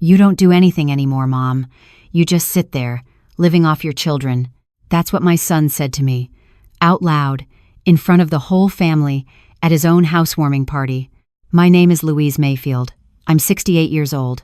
"You don't do anything anymore, Mom. You just sit there, living off your children." That's what my son said to me, out loud, in front of the whole family, at his own housewarming party. My name is Louise Mayfield. I'm 68 years old.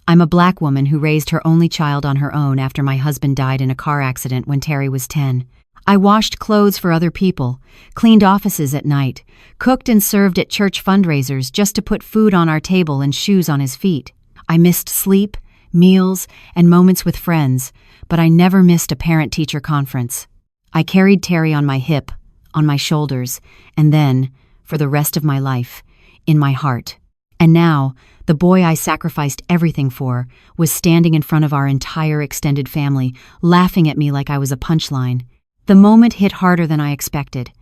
I'm a black woman who raised her only child on her own after my husband died in a car accident when Terry was 10. I washed clothes for other people, cleaned offices at night, cooked and served at church fundraisers just to put food on our table and shoes on his feet. I missed sleep, meals, and moments with friends, but I never missed a parent-teacher conference. I carried Terry on my hip, on my shoulders, and then, for the rest of my life, in my heart. And now, the boy I sacrificed everything for was standing in front of our entire extended family, laughing at me like I was a punchline. The moment hit harder than I expected.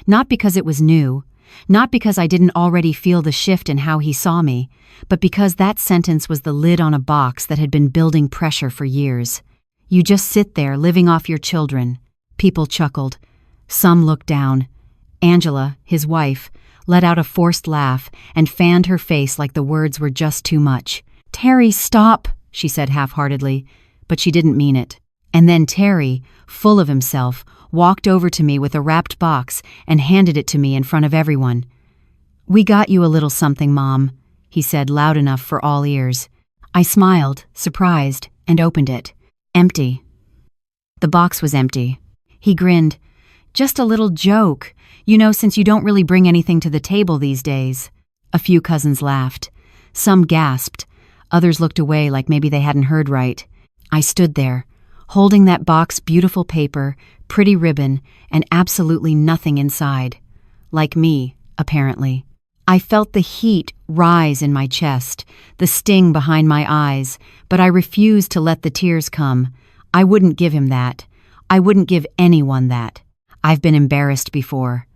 Not because it was new, not because I didn't already feel the shift in how he saw me, but because that sentence was the lid on a box that had been building pressure for years. "You just sit there living off your children." People chuckled. Some looked down. Angela, his wife, let out a forced laugh and fanned her face like the words were just too much. "Terry, stop," she said half-heartedly, but she didn't mean it. And then Terry, full of himself, walked over to me with a wrapped box and handed it to me in front of everyone. "We got you a little something, Mom," he said loud enough for all ears. I smiled, surprised, and opened it. Empty. The box was empty. He grinned. "Just a little joke. Since you don't really bring anything to the table these days." A few cousins laughed. Some gasped. Others looked away like maybe they hadn't heard right. I stood there, holding that box, beautiful paper, pretty ribbon, and absolutely nothing inside. Like me, apparently. I felt the heat rise in my chest, the sting behind my eyes, but I refused to let the tears come. I wouldn't give him that. I wouldn't give anyone that. I've been embarrassed before.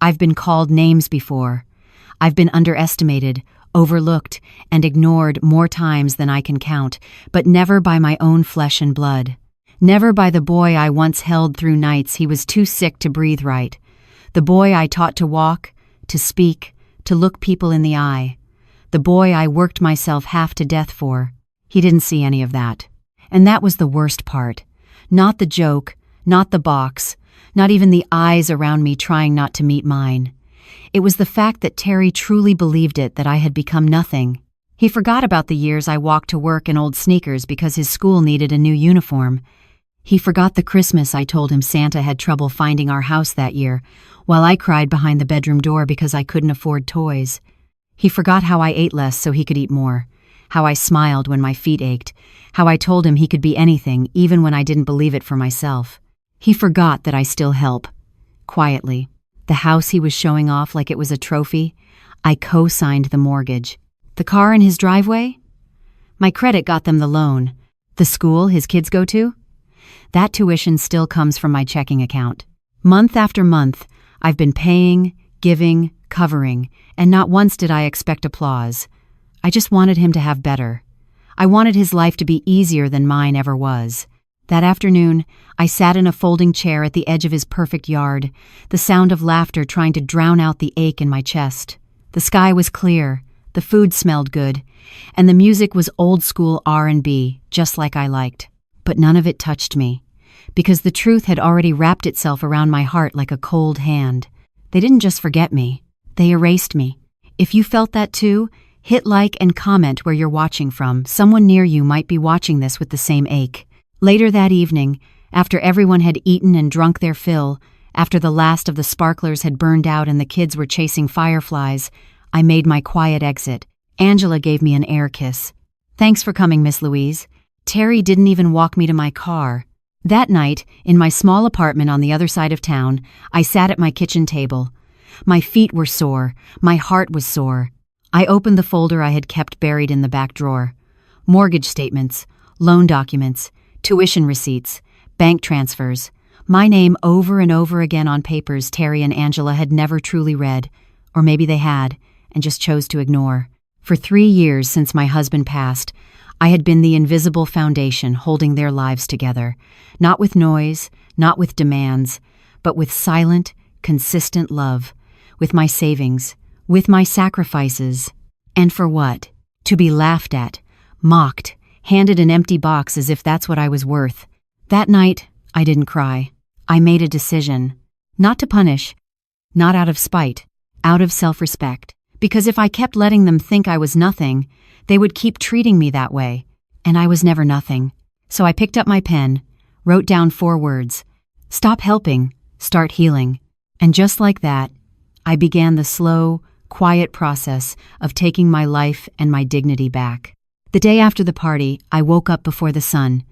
I've been called names before. I've been underestimated, overlooked, and ignored more times than I can count, but never by my own flesh and blood. Never by the boy I once held through nights he was too sick to breathe right. The boy I taught to walk, to speak, to look people in the eye. The boy I worked myself half to death for. He didn't see any of that. And that was the worst part. Not the joke, not the box, not even the eyes around me trying not to meet mine. It was the fact that Terry truly believed it, that I had become nothing. He forgot about the years I walked to work in old sneakers because his school needed a new uniform. He forgot the Christmas I told him Santa had trouble finding our house that year, while I cried behind the bedroom door because I couldn't afford toys. He forgot how I ate less so he could eat more, how I smiled when my feet ached, how I told him he could be anything even when I didn't believe it for myself. He forgot that I still help. Quietly. The house he was showing off like it was a trophy, I co-signed the mortgage. The car in his driveway? My credit got them the loan. The school his kids go to? That tuition still comes from my checking account. Month after month, I've been paying, giving, covering, and not once did I expect applause. I just wanted him to have better. I wanted his life to be easier than mine ever was. That afternoon, I sat in a folding chair at the edge of his perfect yard, the sound of laughter trying to drown out the ache in my chest. The sky was clear, the food smelled good, and the music was old-school R&B, just like I liked. But none of it touched me, because the truth had already wrapped itself around my heart like a cold hand. They didn't just forget me, they erased me. If you felt that too, hit like and comment where you're watching from. Someone near you might be watching this with the same ache. Later that evening, after everyone had eaten and drunk their fill, after the last of the sparklers had burned out and the kids were chasing fireflies, I made my quiet exit. Angela gave me an air kiss. "Thanks for coming, Miss Louise." Terry didn't even walk me to my car. That night, in my small apartment on the other side of town, I sat at my kitchen table. My feet were sore. My heart was sore. I opened the folder I had kept buried in the back drawer. Mortgage statements, loan documents, tuition receipts, bank transfers, my name over and over again on papers Terry and Angela had never truly read, or maybe they had, and just chose to ignore. For 3 years since my husband passed, I had been the invisible foundation holding their lives together, not with noise, not with demands, but with silent, consistent love, with my savings, with my sacrifices. And for what? To be laughed at, mocked, handed an empty box as if that's what I was worth. That night, I didn't cry. I made a decision. Not to punish, not out of spite, out of self-respect. Because if I kept letting them think I was nothing, they would keep treating me that way. And I was never nothing. So I picked up my pen, wrote down 4 words. Stop helping, start healing. And just like that, I began the slow, quiet process of taking my life and my dignity back. The day after the party, I woke up before the sun,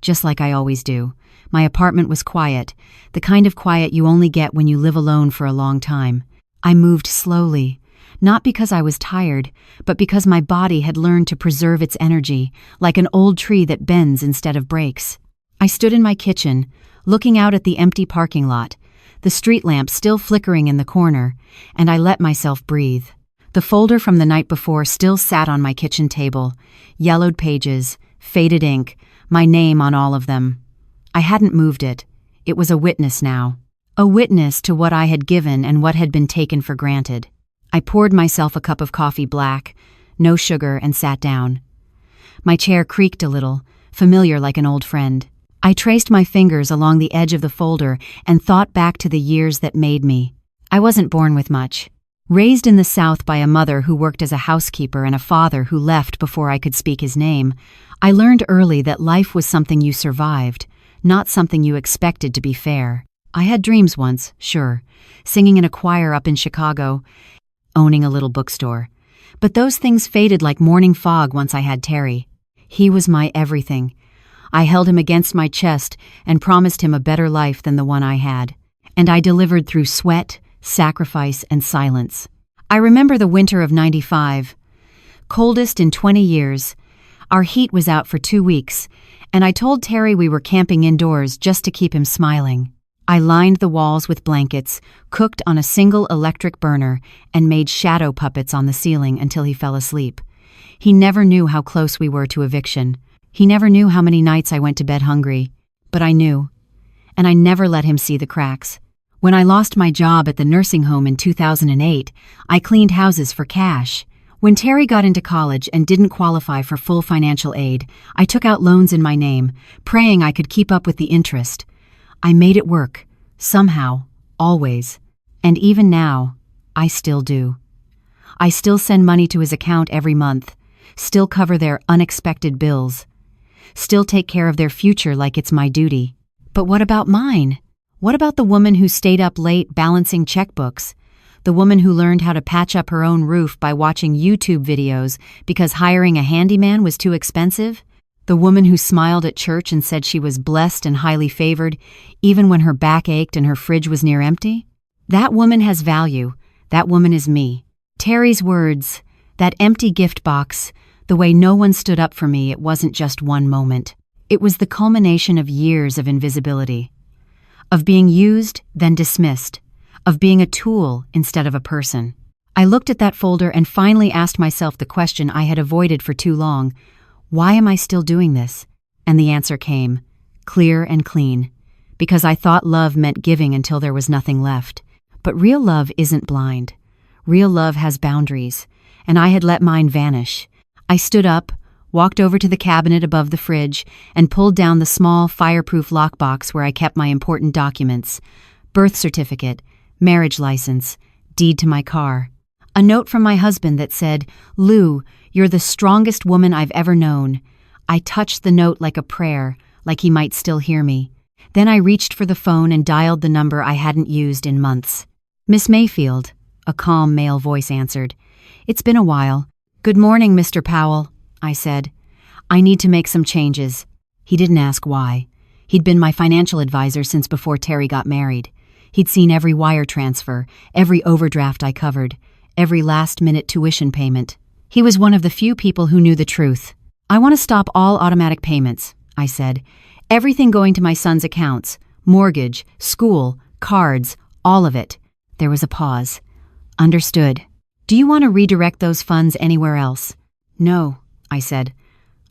just like I always do. My apartment was quiet, the kind of quiet you only get when you live alone for a long time. I moved slowly, not because I was tired, but because my body had learned to preserve its energy, like an old tree that bends instead of breaks. I stood in my kitchen, looking out at the empty parking lot, the street lamp still flickering in the corner, and I let myself breathe. The folder from the night before still sat on my kitchen table, yellowed pages, faded ink, my name on all of them. I hadn't moved it. It was a witness now. A witness to what I had given and what had been taken for granted. I poured myself a cup of coffee black, no sugar, and sat down. My chair creaked a little, familiar like an old friend. I traced my fingers along the edge of the folder and thought back to the years that made me. I wasn't born with much. Raised in the South by a mother who worked as a housekeeper and a father who left before I could speak his name, I learned early that life was something you survived, not something you expected to be fair. I had dreams once, sure, singing in a choir up in Chicago, owning a little bookstore. But those things faded like morning fog once I had Terry. He was my everything. I held him against my chest and promised him a better life than the one I had. And I delivered through sweat, sacrifice, and silence. I remember the winter of '95. Coldest in 20 years. Our heat was out for 2 weeks, and I told Terry we were camping indoors just to keep him smiling. I lined the walls with blankets, cooked on a single electric burner, and made shadow puppets on the ceiling until he fell asleep. He never knew how close we were to eviction. He never knew how many nights I went to bed hungry. But I knew. And I never let him see the cracks. When I lost my job at the nursing home in 2008, I cleaned houses for cash. When Terry got into college and didn't qualify for full financial aid, I took out loans in my name, praying I could keep up with the interest. I made it work, somehow, always. And even now, I still do. I still send money to his account every month, still cover their unexpected bills, still take care of their future like it's my duty. But what about mine? What about the woman who stayed up late balancing checkbooks? The woman who learned how to patch up her own roof by watching YouTube videos because hiring a handyman was too expensive? The woman who smiled at church and said she was blessed and highly favored, even when her back ached and her fridge was near empty? That woman has value. That woman is me. Terry's words, that empty gift box, the way no one stood up for me, it wasn't just one moment. It was the culmination of years of invisibility. Of being used, then dismissed. Of being a tool instead of a person. I looked at that folder and finally asked myself the question I had avoided for too long. Why am I still doing this? And the answer came, clear and clean. Because I thought love meant giving until there was nothing left. But real love isn't blind. Real love has boundaries, and I had let mine vanish. I stood up, walked over to the cabinet above the fridge, and pulled down the small, fireproof lockbox where I kept my important documents. Birth certificate, marriage license, deed to my car. A note from my husband that said, "Lou, you're the strongest woman I've ever known." I touched the note like a prayer, like he might still hear me. Then I reached for the phone and dialed the number I hadn't used in months. "Miss Mayfield," a calm male voice answered. "It's been a while." "Good morning, Mr. Powell," I said. "I need to make some changes." He didn't ask why. He'd been my financial advisor since before Terry got married. He'd seen every wire transfer, every overdraft I covered, every last-minute tuition payment. He was one of the few people who knew the truth. "I want to stop all automatic payments," I said. "Everything going to my son's accounts, mortgage, school, cards, all of it." There was a pause. "Understood. Do you want to redirect those funds anywhere else?" "No," I said.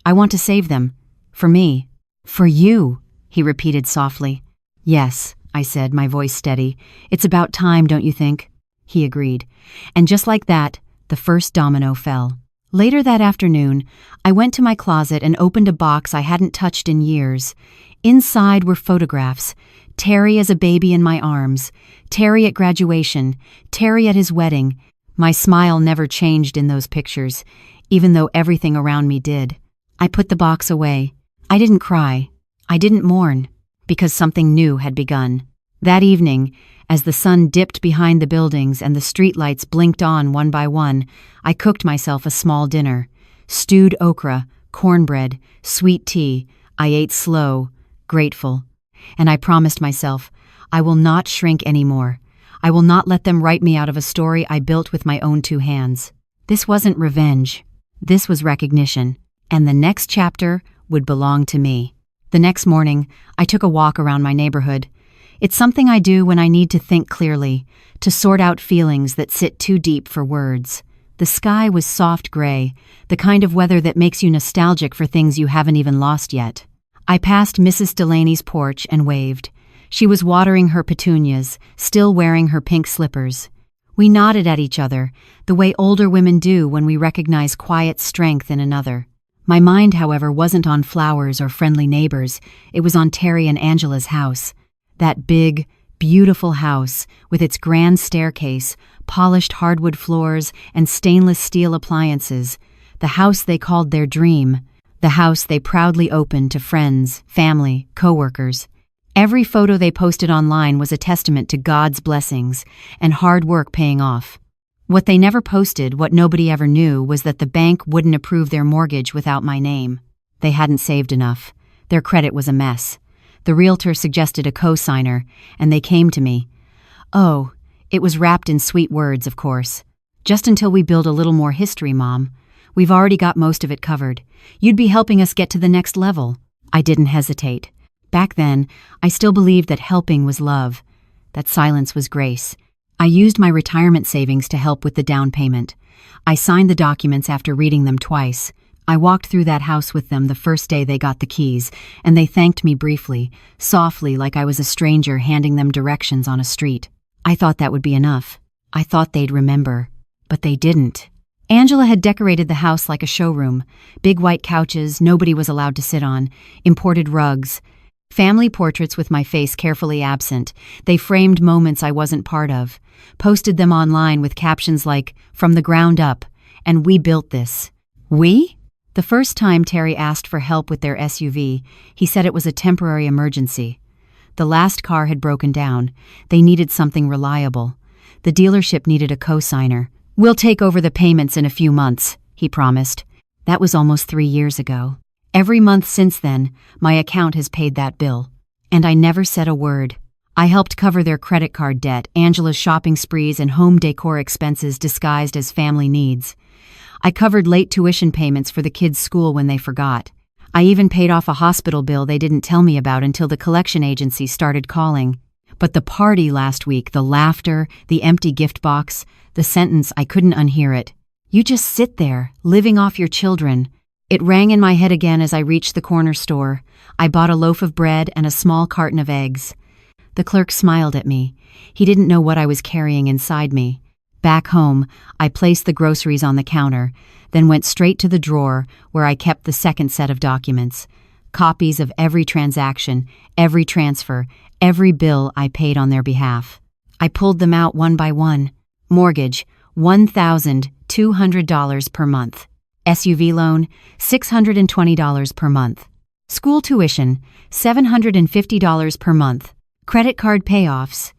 "I want to save them. For me." "For you," he repeated softly. "Yes," I said, my voice steady. "It's about time, don't you think?" He agreed. And just like that, the first domino fell. Later that afternoon, I went to my closet and opened a box I hadn't touched in years. Inside were photographs. Terry as a baby in my arms, Terry at graduation, Terry at his wedding. My smile never changed in those pictures, even though everything around me did. I put the box away. I didn't cry. I didn't mourn, because something new had begun. That evening, as the sun dipped behind the buildings and the streetlights blinked on one by one, I cooked myself a small dinner. Stewed okra, cornbread, sweet tea. I ate slow, grateful. And I promised myself, I will not shrink anymore. I will not let them write me out of a story I built with my own 2 hands. This wasn't revenge. This was recognition. And the next chapter would belong to me. The next morning, I took a walk around my neighborhood. It's something I do when I need to think clearly, to sort out feelings that sit too deep for words. The sky was soft gray, the kind of weather that makes you nostalgic for things you haven't even lost yet. I passed Mrs. Delaney's porch and waved. She was watering her petunias, still wearing her pink slippers. We nodded at each other, the way older women do when we recognize quiet strength in another. My mind, however, wasn't on flowers or friendly neighbors. It was on Terry and Angela's house. That big, beautiful house, with its grand staircase, polished hardwood floors, and stainless steel appliances. The house they called their dream. The house they proudly opened to friends, family, coworkers. Every photo they posted online was a testament to God's blessings and hard work paying off. What they never posted, what nobody ever knew, was that the bank wouldn't approve their mortgage without my name. They hadn't saved enough. Their credit was a mess. The realtor suggested a co-signer, and they came to me. Oh, it was wrapped in sweet words, of course. Just until we build a little more history, Mom. We've already got most of it covered. You'd be helping us get to the next level. I didn't hesitate. Back then, I still believed that helping was love. That silence was grace. I used my retirement savings to help with the down payment. I signed the documents after reading them twice. I walked through that house with them the first day they got the keys, and they thanked me briefly, softly, like I was a stranger handing them directions on a street. I thought that would be enough. I thought they'd remember. But they didn't. Angela had decorated the house like a showroom. Big white couches nobody was allowed to sit on, imported rugs, family portraits with my face carefully absent. They framed moments I wasn't part of, posted them online with captions like, "From the ground up," and "We built this." We? The first time Terry asked for help with their SUV, he said it was a temporary emergency. The last car had broken down. They needed something reliable. The dealership needed a co-signer. "We'll take over the payments in a few months," he promised. That was almost 3 years ago. Every month since then, my account has paid that bill. And I never said a word. I helped cover their credit card debt, Angela's shopping sprees, and home decor expenses disguised as family needs. I covered late tuition payments for the kids' school when they forgot. I even paid off a hospital bill they didn't tell me about until the collection agency started calling. But the party last week, the laughter, the empty gift box, the sentence, I couldn't unhear it. "You just sit there, living off your children." It rang in my head again as I reached the corner store. I bought a loaf of bread and a small carton of eggs. The clerk smiled at me. He didn't know what I was carrying inside me. Back home, I placed the groceries on the counter, then went straight to the drawer where I kept the second set of documents. Copies of every transaction, every transfer, every bill I paid on their behalf. I pulled them out one by one. Mortgage, $1,200 per month. SUV loan, $620 per month. School tuition, $750 per month. Credit card payoffs,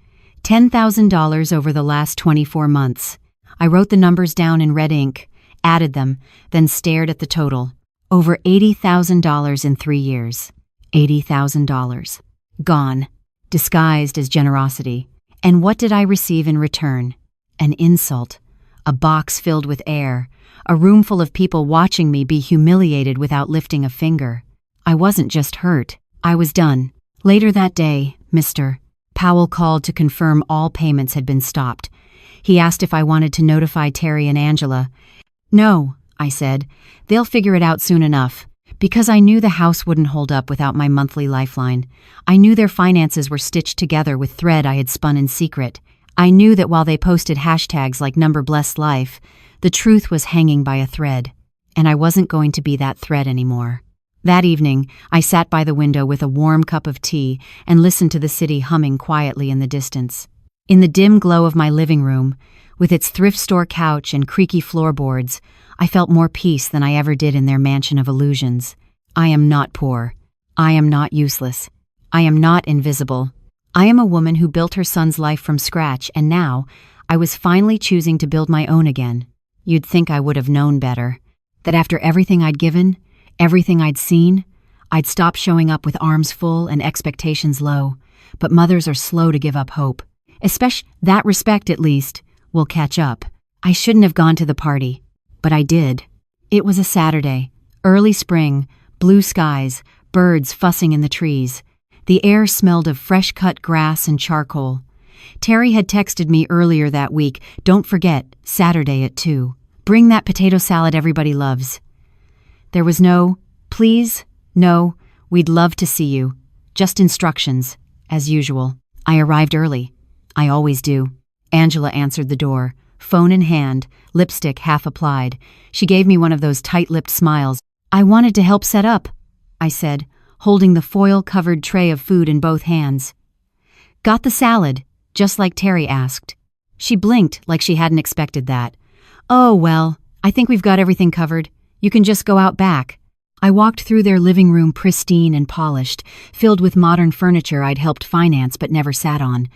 $10,000 over the last 24 months. I wrote the numbers down in red ink, added them, then stared at the total. Over $80,000 in 3 years. $80,000. Gone. Disguised as generosity. And what did I receive in return? An insult. A box filled with air. A room full of people watching me be humiliated without lifting a finger. I wasn't just hurt. I was done. Later that day, Mr. Powell called to confirm all payments had been stopped. He asked if I wanted to notify Terry and Angela. "No," I said. "They'll figure it out soon enough." Because I knew the house wouldn't hold up without my monthly lifeline. I knew their finances were stitched together with thread I had spun in secret. I knew that while they posted hashtags like #blessedlife, the truth was hanging by a thread. and I wasn't going to be that threat anymore. That evening, I sat by the window with a warm cup of tea and listened to the city humming quietly in the distance. In the dim glow of my living room, with its thrift store couch and creaky floorboards, I felt more peace than I ever did in their mansion of illusions. I am not poor. I am not useless. I am not invisible. I am a woman who built her son's life from scratch, and now I was finally choosing to build my own again. You'd think I would have known better. That after everything I'd given, everything I'd seen, I'd stop showing up with arms full and expectations low. But mothers are slow to give up hope. Especially that respect, at least, will catch up. I shouldn't have gone to the party, but I did. It was a Saturday, early spring, blue skies, birds fussing in the trees. The air smelled of fresh-cut grass and charcoal. Terry had texted me earlier that week, "Don't forget, Saturday at 2. Bring that potato salad everybody loves." There was no, "Please, no, we'd love to see you." Just instructions, as usual. I arrived early. I always do. Angela answered the door, phone in hand, lipstick half applied. She gave me one of those tight-lipped smiles. "I wanted to help set up," I said, holding the foil-covered tray of food in both hands. "Got the salad?" just like Terry asked. She blinked like she hadn't expected that. "Oh, well, I think we've got everything covered. You can just go out back." I walked through their living room pristine and polished, filled with modern furniture I'd helped finance but never sat on.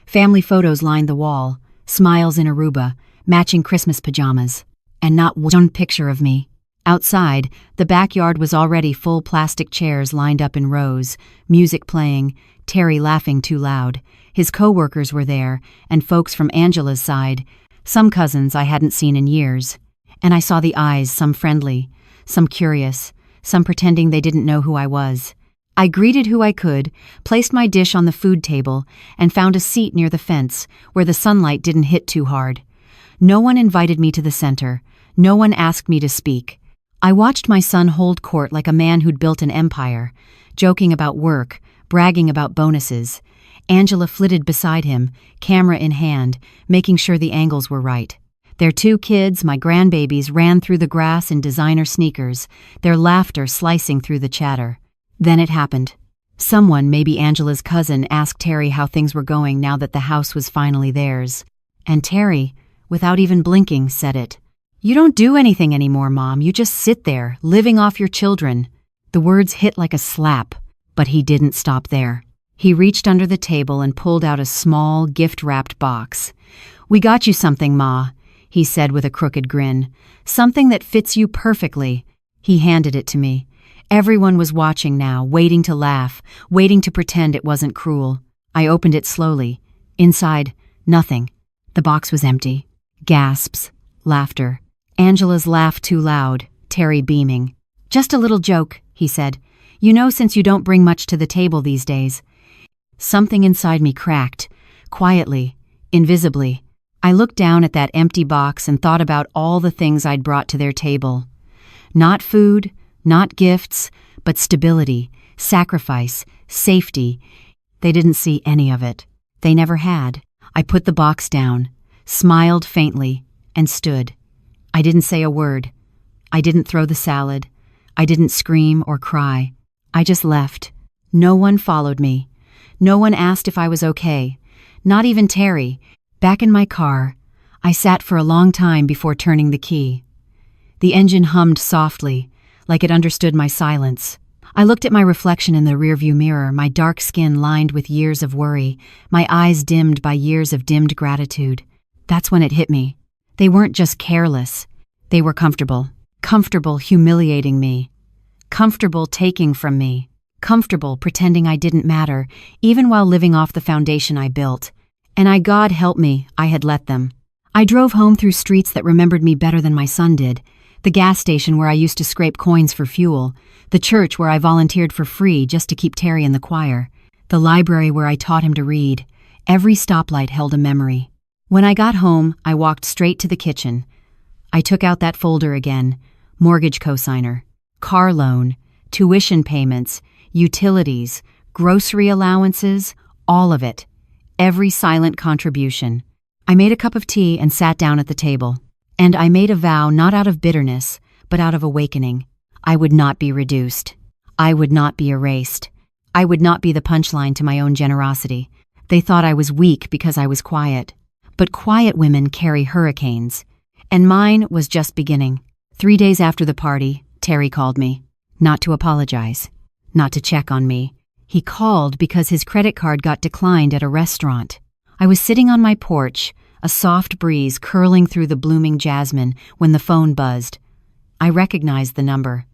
Family photos lined the wall, smiles in Aruba, matching Christmas pajamas, and not one picture of me. Outside, the backyard was already full plastic chairs lined up in rows, music playing, Terry laughing too loud. His co-workers were there, and folks from Angela's side, some cousins I hadn't seen in years. And I saw the eyes, some friendly, some curious, some pretending they didn't know who I was. I greeted who I could, placed my dish on the food table, and found a seat near the fence where the sunlight didn't hit too hard. No one invited me to the center. No one asked me to speak. I watched my son hold court like a man who'd built an empire, joking about work, bragging about bonuses. Angela flitted beside him, camera in hand, making sure the angles were right. Their 2 kids, my grandbabies, ran through the grass in designer sneakers, their laughter slicing through the chatter. Then it happened. Someone, maybe Angela's cousin, asked Terry how things were going now that the house was finally theirs. And Terry, without even blinking, said it. "You don't do anything anymore, Mom. You just sit there, living off your children." The words hit like a slap, but he didn't stop there. He reached under the table and pulled out a small, gift-wrapped box. "We got you something, Ma," he said with a crooked grin. "Something that fits you perfectly." He handed it to me. Everyone was watching now, waiting to laugh, waiting to pretend it wasn't cruel. I opened it slowly. Inside, nothing. The box was empty. Gasps. Laughter. Angela's laugh too loud, Terry beaming. "Just a little joke," he said. "You know, since you don't bring much to the table these days." Something inside me cracked, quietly, invisibly. I looked down at that empty box and thought about all the things I'd brought to their table. Not food, not gifts, but stability, sacrifice, safety. They didn't see any of it. They never had. I put the box down, smiled faintly, and stood. I didn't say a word. I didn't throw the salad. I didn't scream or cry. I just left. No one followed me. No one asked if I was okay. Not even Terry. Back in my car, I sat for a long time before turning the key. The engine hummed softly, like it understood my silence. I looked at my reflection in the rearview mirror, my dark skin lined with years of worry, my eyes dimmed by years of dimmed gratitude. That's when it hit me. They weren't just careless. They were comfortable. Comfortable humiliating me. Comfortable taking from me. Comfortable pretending I didn't matter, even while living off the foundation I built. And God help me, I had let them. I drove home through streets that remembered me better than my son did. The gas station where I used to scrape coins for fuel. The church where I volunteered for free just to keep Terry in the choir. The library where I taught him to read. Every stoplight held a memory. When I got home, I walked straight to the kitchen. I took out that folder again. Mortgage cosigner. Car loan. Tuition payments. Utilities. Grocery allowances. All of it. Every silent contribution. I made a cup of tea and sat down at the table. And I made a vow not out of bitterness, but out of awakening. I would not be reduced. I would not be erased. I would not be the punchline to my own generosity. They thought I was weak because I was quiet. But quiet women carry hurricanes. And mine was just beginning. 3 days after the party, Terry called me. Not to apologize. Not to check on me. He called because his credit card got declined at a restaurant. I was sitting on my porch, a soft breeze curling through the blooming jasmine, when the phone buzzed. I recognized the number.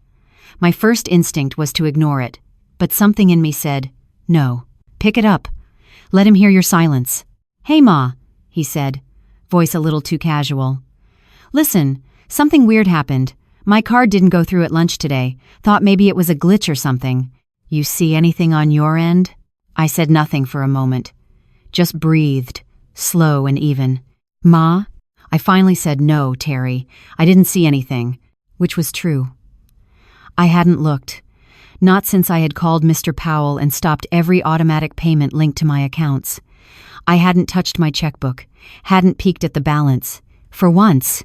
My first instinct was to ignore it, but something in me said, "No, pick it up. Let him hear your silence." "Hey, Ma," he said, voice a little too casual. "Listen, something weird happened. My card didn't go through at lunch today. Thought maybe it was a glitch or something. You see anything on your end?" I said nothing for a moment. Just breathed, slow and even. "Ma?" I finally said, "No, Terry. I didn't see anything," which was true. I hadn't looked. Not since I had called Mr. Powell and stopped every automatic payment linked to my accounts. I hadn't touched my checkbook, hadn't peeked at the balance. For once,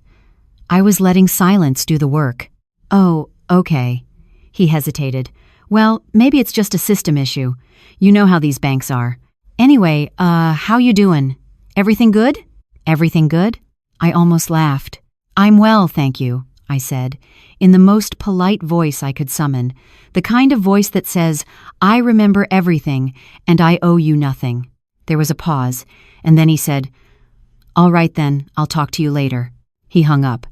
I was letting silence do the work. "Oh, okay." He hesitated. "Well, maybe it's just a system issue. You know how these banks are. Anyway, how you doing? Everything good?" "Everything good?" I almost laughed. "I'm well, thank you," I said, in the most polite voice I could summon, the kind of voice that says, "I remember everything, and I owe you nothing." There was a pause, and then he said, "All right then, I'll talk to you later." He hung up.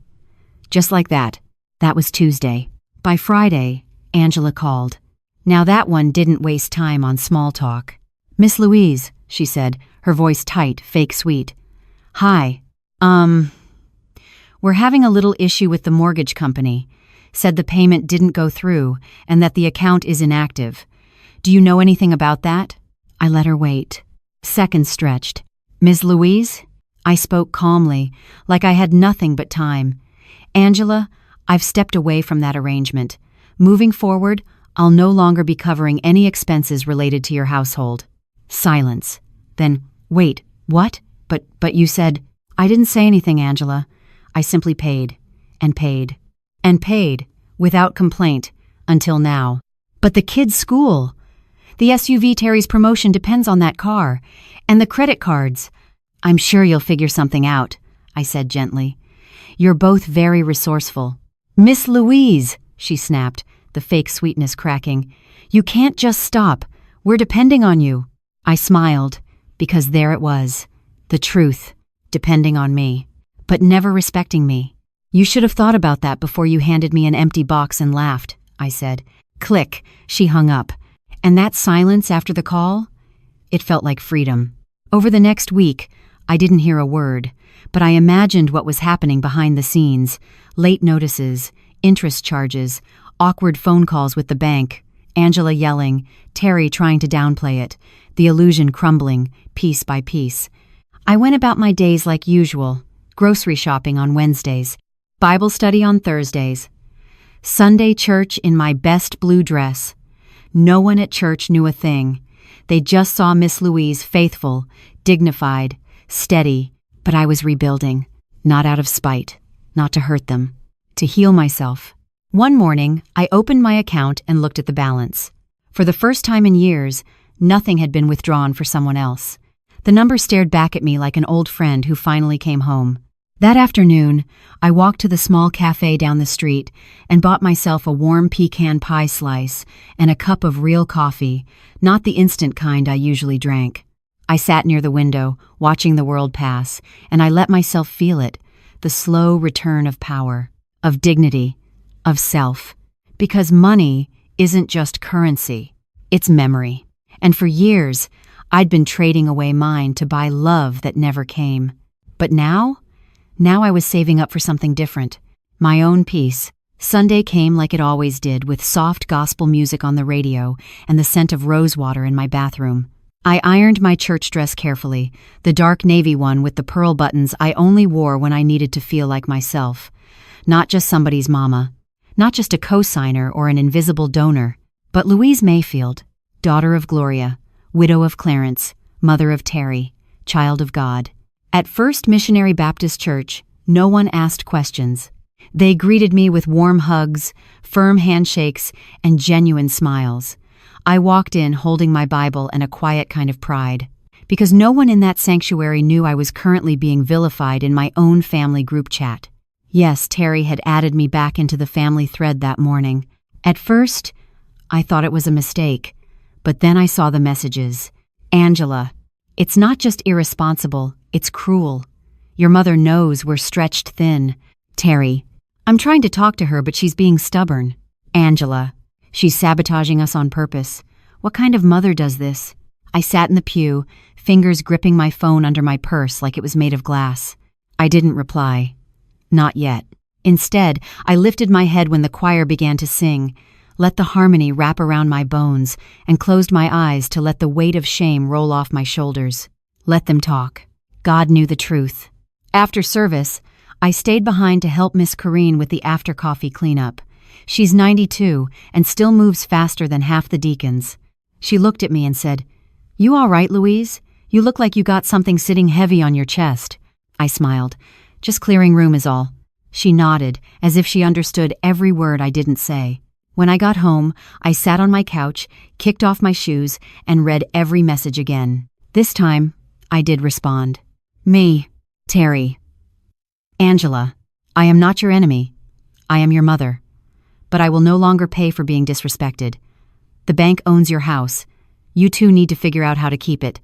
Just like that. That was Tuesday. By Friday, Angela called. Now that one didn't waste time on small talk. "Miss Louise," she said, her voice tight, fake sweet. "Hi. We're having a little issue with the mortgage company. Said the payment didn't go through and that the account is inactive. Do you know anything about that?" I let her wait. Seconds stretched. "Ms. Louise?" I spoke calmly, like I had nothing but time. "Angela, I've stepped away from that arrangement. Moving forward, I'll no longer be covering any expenses related to your household." Silence. Then, "Wait, what? But you said—" "I didn't say anything, Angela. I simply paid, and paid, and paid, without complaint, until now." "But the kids' school. The SUV Terry's promotion depends on that car, and the credit cards." "I'm sure you'll figure something out," I said gently. "You're both very resourceful." "Miss Louise," she snapped, the fake sweetness cracking. "You can't just stop. We're depending on you." I smiled, because there it was. The truth, depending on me, but never respecting me. "You should have thought about that before you handed me an empty box and laughed," I said. Click, she hung up. And that silence after the call? It felt like freedom. Over the next week, I didn't hear a word, but I imagined what was happening behind the scenes. Late notices, interest charges, awkward phone calls with the bank, Angela yelling, Terry trying to downplay it, the illusion crumbling, piece by piece. I went about my days like usual, grocery shopping on Wednesdays, Bible study on Thursdays, Sunday church in my best blue dress. No one at church knew a thing. They just saw Miss Louise faithful, dignified, steady, but I was rebuilding, not out of spite, not to hurt them, to heal myself. One morning, I opened my account and looked at the balance. For the first time in years, nothing had been withdrawn for someone else. The number stared back at me like an old friend who finally came home. That afternoon, I walked to the small cafe down the street and bought myself a warm pecan pie slice and a cup of real coffee, not the instant kind I usually drank. I sat near the window, watching the world pass, and I let myself feel it, the slow return of power, of dignity, of self. Because money isn't just currency, it's memory. And for years, I'd been trading away mine to buy love that never came. But now I was saving up for something different. My own peace. Sunday came like it always did, with soft gospel music on the radio and the scent of rosewater in my bathroom. I ironed my church dress carefully, the dark navy one with the pearl buttons I only wore when I needed to feel like myself. Not just somebody's mama. Not just a co-signer or an invisible donor, but Louise Mayfield, daughter of Gloria, widow of Clarence, mother of Terry, child of God. At First Missionary Baptist Church, no one asked questions. They greeted me with warm hugs, firm handshakes, and genuine smiles. I walked in holding my Bible and a quiet kind of pride, because no one in that sanctuary knew I was currently being vilified in my own family group chat. Yes, Terry had added me back into the family thread that morning. At first, I thought it was a mistake, but then I saw the messages. Angela, it's not just irresponsible, it's cruel. Your mother knows we're stretched thin. Terry, I'm trying to talk to her, but she's being stubborn. Angela, she's sabotaging us on purpose. What kind of mother does this? I sat in the pew, fingers gripping my phone under my purse like it was made of glass. I didn't reply. Not yet. Instead, I lifted my head when the choir began to sing, let the harmony wrap around my bones, and closed my eyes to let the weight of shame roll off my shoulders. Let them talk. God knew the truth. After service, I stayed behind to help Miss Corrine with the after-coffee cleanup. She's 92 and still moves faster than half the deacons. She looked at me and said, "You all right, Louise? You look like you got something sitting heavy on your chest." I smiled. "Just clearing room is all." She nodded, as if she understood every word I didn't say. When I got home, I sat on my couch, kicked off my shoes, and read every message again. This time, I did respond. Me, Terry. Angela, I am not your enemy. I am your mother. But I will no longer pay for being disrespected. The bank owns your house. You two need to figure out how to keep it.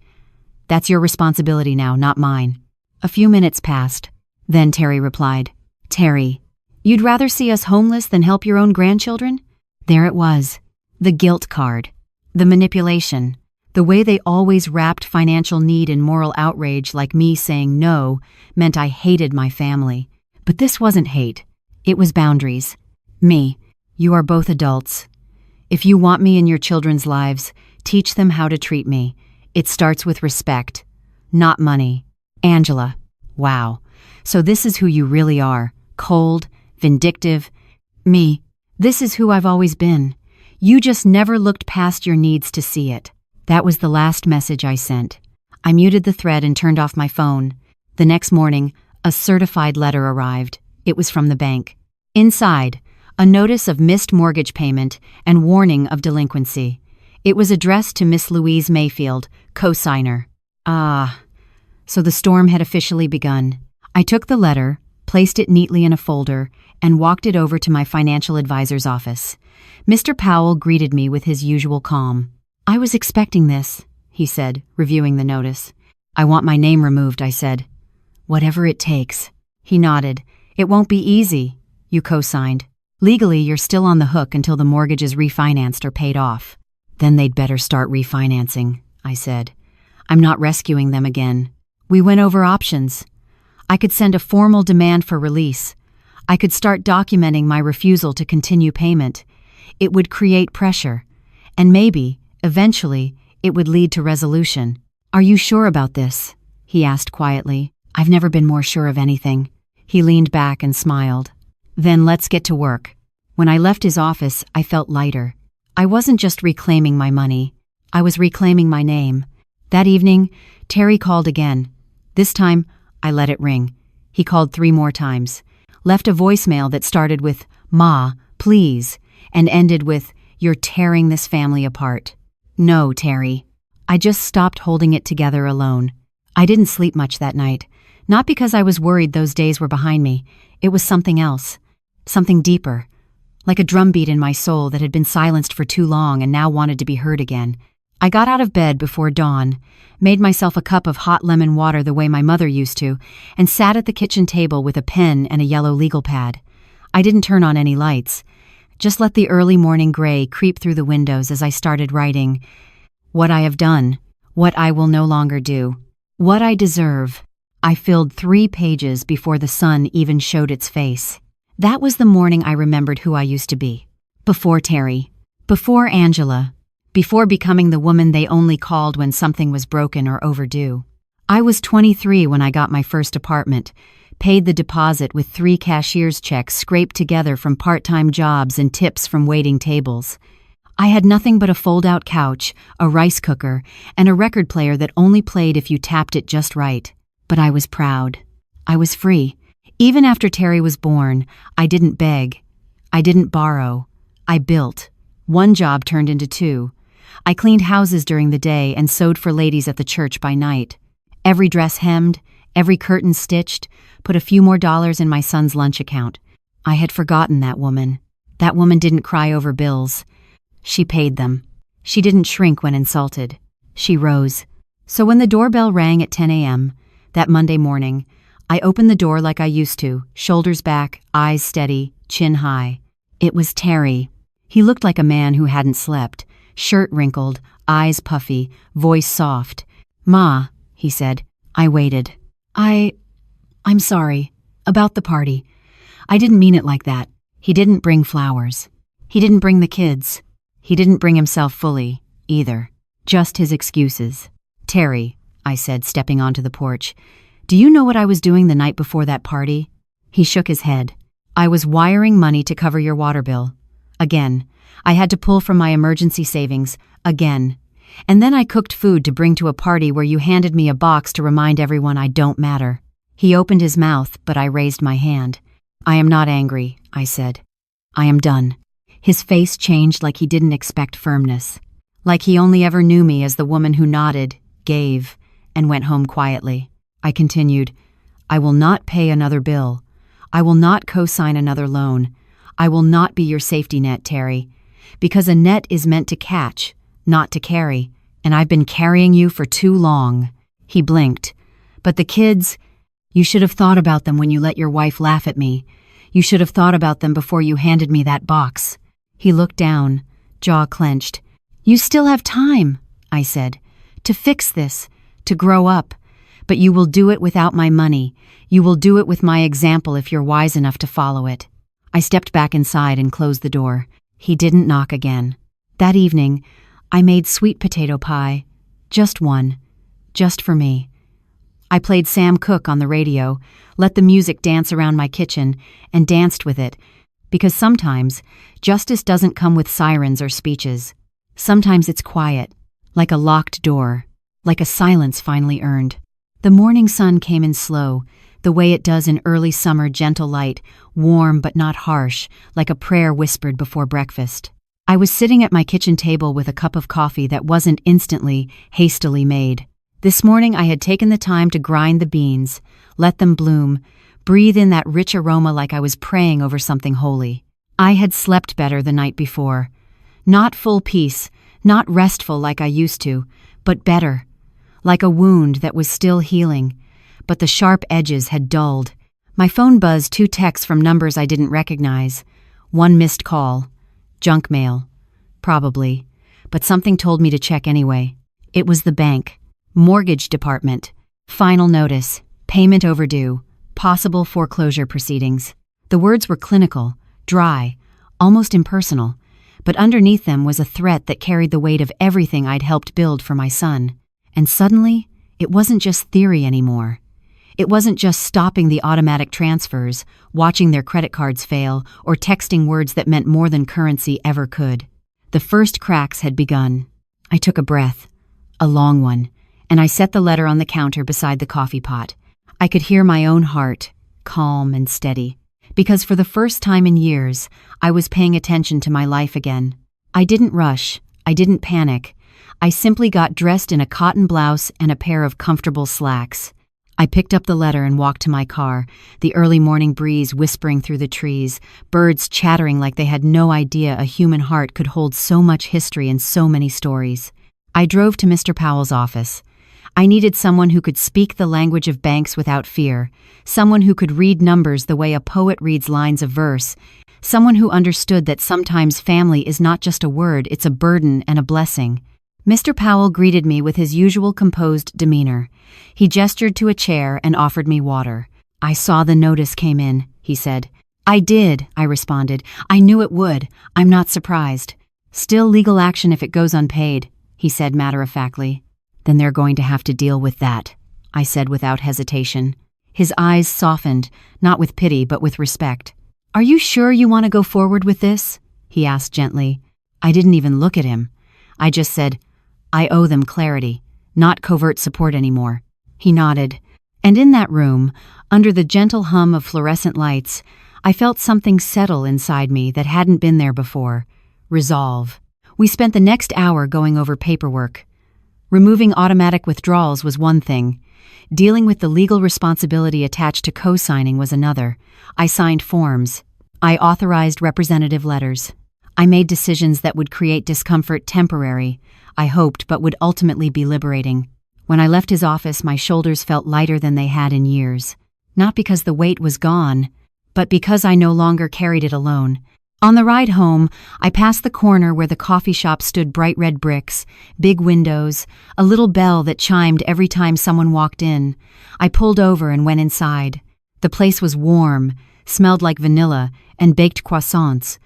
That's your responsibility now, not mine. A few minutes passed. Then Terry replied, "Terry, you'd rather see us homeless than help your own grandchildren?" There it was. The guilt card. The manipulation. The way they always wrapped financial need in moral outrage, like me saying no, meant I hated my family. But this wasn't hate. It was boundaries. Me, you are both adults. If you want me in your children's lives, teach them how to treat me. It starts with respect, not money. Angela, wow. So this is who you really are. Cold, vindictive. Me, this is who I've always been. You just never looked past your needs to see it. That was the last message I sent. I muted the thread and turned off my phone. The next morning, a certified letter arrived. It was from the bank. Inside, a notice of missed mortgage payment and warning of delinquency. It was addressed to Miss Louise Mayfield, co-signer. So the storm had officially begun. I took the letter, placed it neatly in a folder, and walked it over to my financial advisor's office. Mr. Powell greeted me with his usual calm. "I was expecting this," he said, reviewing the notice. "I want my name removed," I said. "Whatever it takes." He nodded. "It won't be easy." You co-signed. "Legally, you're still on the hook until the mortgage is refinanced or paid off." "Then they'd better start refinancing," I said. "I'm not rescuing them again." We went over options. I could send a formal demand for release. I could start documenting my refusal to continue payment. It would create pressure. And maybe, eventually, it would lead to resolution. "Are you sure about this?" he asked quietly. "I've never been more sure of anything." He leaned back and smiled. "Then let's get to work." When I left his office, I felt lighter. I wasn't just reclaiming my money. I was reclaiming my name. That evening, Terry called again. This time, I let it ring. He called 3 more times, left a voicemail that started with, "Ma, please," and ended with, "You're tearing this family apart." No, Terry. I just stopped holding it together alone. I didn't sleep much that night. Not because I was worried those days were behind me. It was something else. Something deeper. Like a drumbeat in my soul that had been silenced for too long and now wanted to be heard again. I got out of bed before dawn, made myself a cup of hot lemon water the way my mother used to, and sat at the kitchen table with a pen and a yellow legal pad. I didn't turn on any lights. Just let the early morning gray creep through the windows as I started writing. What I have done. What I will no longer do. What I deserve. I filled 3 pages before the sun even showed its face. That was the morning I remembered who I used to be. Before Terry. Before Angela. Before becoming the woman they only called when something was broken or overdue. I was 23 when I got my first apartment, paid the deposit with 3 cashier's checks scraped together from part-time jobs and tips from waiting tables. I had nothing but a fold-out couch, a rice cooker, and a record player that only played if you tapped it just right. But I was proud. I was free. Even after Terry was born, I didn't beg. I didn't borrow. I built. One job turned into two. I cleaned houses during the day and sewed for ladies at the church by night. Every dress hemmed, every curtain stitched, put a few more dollars in my son's lunch account. I had forgotten that woman. That woman didn't cry over bills. She paid them. She didn't shrink when insulted. She rose. So when the doorbell rang at 10 a.m., that Monday morning, I opened the door like I used to, shoulders back, eyes steady, chin high. It was Terry. He looked like a man who hadn't slept, shirt wrinkled, eyes puffy, voice soft. "Ma," he said. I waited. I'm sorry. About the party. I didn't mean it like that. He didn't bring flowers. He didn't bring the kids. He didn't bring himself fully, either. Just his excuses. "Terry," I said, stepping onto the porch, "do you know what I was doing the night before that party?" He shook his head. "I was wiring money to cover your water bill. Again. I had to pull from my emergency savings. Again. And then I cooked food to bring to a party where you handed me a box to remind everyone I don't matter." He opened his mouth, but I raised my hand. "I am not angry," I said. "I am done." His face changed like he didn't expect firmness. Like he only ever knew me as the woman who nodded, gave, and went home quietly. I continued, "I will not pay another bill. I will not co-sign another loan. I will not be your safety net, Terry. Because a net is meant to catch, not to carry, and I've been carrying you for too long." He blinked. "But the kids, you should have thought about them when you let your wife laugh at me. You should have thought about them before you handed me that box." He looked down, jaw clenched. "You still have time," I said, "to fix this, to grow up. But you will do it without my money. You will do it with my example if you're wise enough to follow it." I stepped back inside and closed the door. He didn't knock again. That evening, I made sweet potato pie. Just one. Just for me. I played Sam Cooke on the radio, let the music dance around my kitchen, and danced with it. Because sometimes, justice doesn't come with sirens or speeches. Sometimes it's quiet, like a locked door, like a silence finally earned. The morning sun came in slow, the way it does in early summer gentle light, warm but not harsh, like a prayer whispered before breakfast. I was sitting at my kitchen table with a cup of coffee that wasn't instantly, hastily made. This morning I had taken the time to grind the beans, let them bloom, breathe in that rich aroma like I was praying over something holy. I had slept better the night before. Not full peace, not restful like I used to, but better. Like a wound that was still healing, but the sharp edges had dulled. My phone buzzed 2 texts from numbers I didn't recognize. 1 missed call. Junk mail. Probably. But something told me to check anyway. It was the bank. Mortgage department. Final notice. Payment overdue. Possible foreclosure proceedings. The words were clinical, dry, almost impersonal, but underneath them was a threat that carried the weight of everything I'd helped build for my son. And suddenly, it wasn't just theory anymore. It wasn't just stopping the automatic transfers, watching their credit cards fail, or texting words that meant more than currency ever could. The first cracks had begun. I took a breath, a long one, and I set the letter on the counter beside the coffee pot. I could hear my own heart, calm and steady, because for the first time in years, I was paying attention to my life again. I didn't rush, I didn't panic. I simply got dressed in a cotton blouse and a pair of comfortable slacks. I picked up the letter and walked to my car, the early morning breeze whispering through the trees, birds chattering like they had no idea a human heart could hold so much history and so many stories. I drove to Mr. Powell's office. I needed someone who could speak the language of banks without fear, someone who could read numbers the way a poet reads lines of verse, someone who understood that sometimes family is not just a word, it's a burden and a blessing. Mr. Powell greeted me with his usual composed demeanor. He gestured to a chair and offered me water. "I saw the notice came in," he said. "I did," I responded. "I knew it would. I'm not surprised." "Still legal action if it goes unpaid," he said matter-of-factly. "Then they're going to have to deal with that," I said without hesitation. His eyes softened, not with pity but with respect. "Are you sure you want to go forward with this?" he asked gently. I didn't even look at him. I just said, "I owe them clarity, not covert support anymore." He nodded. And in that room, under the gentle hum of fluorescent lights, I felt something settle inside me that hadn't been there before. Resolve. We spent the next hour going over paperwork. Removing automatic withdrawals was one thing. Dealing with the legal responsibility attached to co-signing was another. I signed forms. I authorized representative letters. I made decisions that would create discomfort temporary, I hoped, but would ultimately be liberating. When I left his office, my shoulders felt lighter than they had in years. Not because the weight was gone, but because I no longer carried it alone. On the ride home, I passed the corner where the coffee shop stood, bright red bricks, big windows, a little bell that chimed every time someone walked in. I pulled over and went inside. The place was warm, smelled like vanilla, and baked croissants.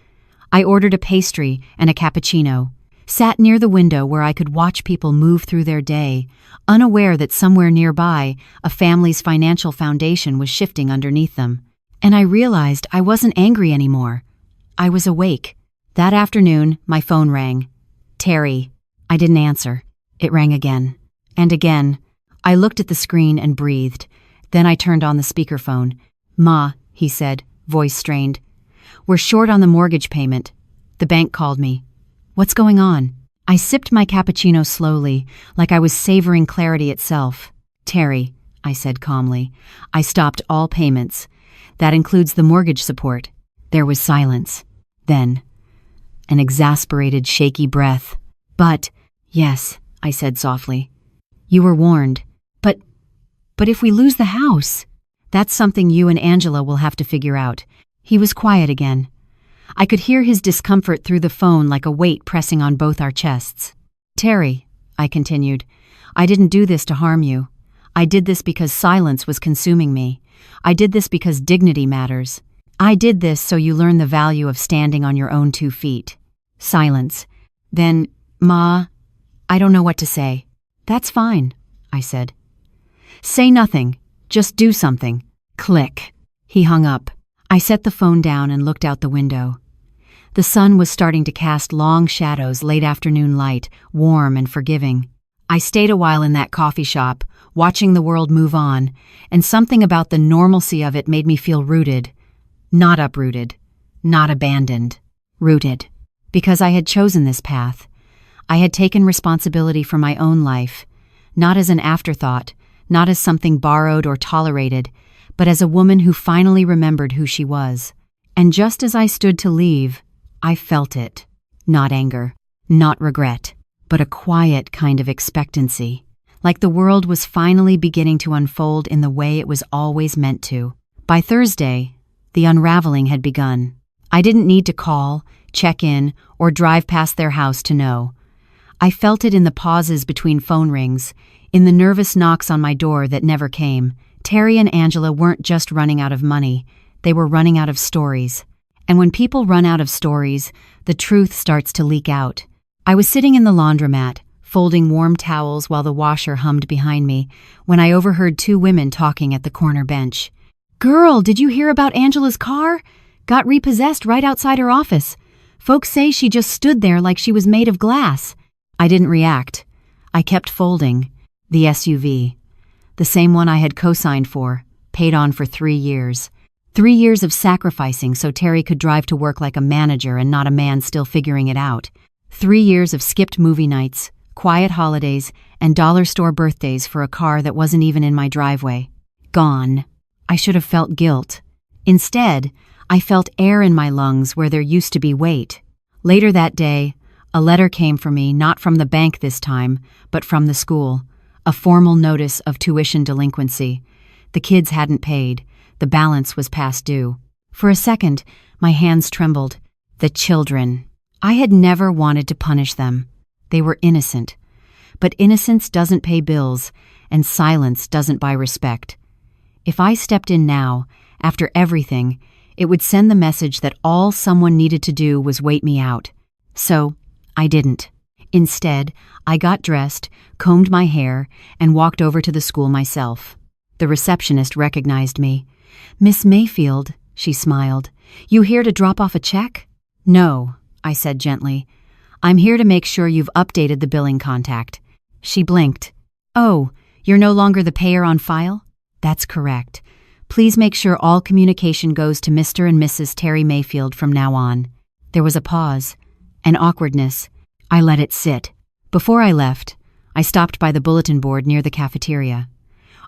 I ordered a pastry and a cappuccino, sat near the window where I could watch people move through their day, unaware that somewhere nearby, a family's financial foundation was shifting underneath them. And I realized I wasn't angry anymore. I was awake. That afternoon, my phone rang. Terry. I didn't answer. It rang again. And again. I looked at the screen and breathed. Then I turned on the speakerphone. Ma, he said, voice strained. We're short on the mortgage payment. The bank called me. What's going on? I sipped my cappuccino slowly, like I was savoring clarity itself. Terry, I said calmly, I stopped all payments. That includes the mortgage support. There was silence. Then, an exasperated, shaky breath. But, yes, I said softly. You were warned. But if we lose the house, that's something you and Angela will have to figure out. He was quiet again. I could hear his discomfort through the phone like a weight pressing on both our chests. Terry, I continued, I didn't do this to harm you. I did this because silence was consuming me. I did this because dignity matters. I did this so you learn the value of standing on your own 2 feet. Silence. Then, Ma, I don't know what to say. That's fine, I said. Say nothing. Just do something. Click. He hung up. I set the phone down and looked out the window. The sun was starting to cast long shadows, late afternoon light, warm and forgiving. I stayed a while in that coffee shop, watching the world move on, and something about the normalcy of it made me feel rooted. Not uprooted, not abandoned, rooted. Because I had chosen this path. I had taken responsibility for my own life, not as an afterthought, not as something borrowed or tolerated, but as a woman who finally remembered who she was. And just as I stood to leave, I felt it. Not anger, not regret, but a quiet kind of expectancy. Like the world was finally beginning to unfold in the way it was always meant to. By Thursday, the unraveling had begun. I didn't need to call, check in, or drive past their house to know. I felt it in the pauses between phone rings, in the nervous knocks on my door that never came. Terry and Angela weren't just running out of money, they were running out of stories. And when people run out of stories, the truth starts to leak out. I was sitting in the laundromat, folding warm towels while the washer hummed behind me, when I overheard 2 women talking at the corner bench. Girl, did you hear about Angela's car? Got repossessed right outside her office. Folks say she just stood there like she was made of glass. I didn't react. I kept folding. The SUV. The same one I had co-signed for, paid on for 3 years. 3 years of sacrificing so Terry could drive to work like a manager and not a man still figuring it out. 3 years of skipped movie nights, quiet holidays, and dollar store birthdays for a car that wasn't even in my driveway. Gone. I should have felt guilt. Instead, I felt air in my lungs where there used to be weight. Later that day, a letter came for me, not from the bank this time, but from the school. A formal notice of tuition delinquency. The kids hadn't paid. The balance was past due. For a second, my hands trembled. The children. I had never wanted to punish them. They were innocent. But innocence doesn't pay bills, and silence doesn't buy respect. If I stepped in now, after everything, it would send the message that all someone needed to do was wait me out. So, I didn't. Instead, I got dressed, combed my hair, and walked over to the school myself. The receptionist recognized me. Miss Mayfield, she smiled. You here to drop off a check? No, I said gently. I'm here to make sure you've updated the billing contact. She blinked. Oh, you're no longer the payer on file? That's correct. Please make sure all communication goes to Mr. and Mrs. Terry Mayfield from now on. There was a pause, an awkwardness. I let it sit. Before I left, I stopped by the bulletin board near the cafeteria.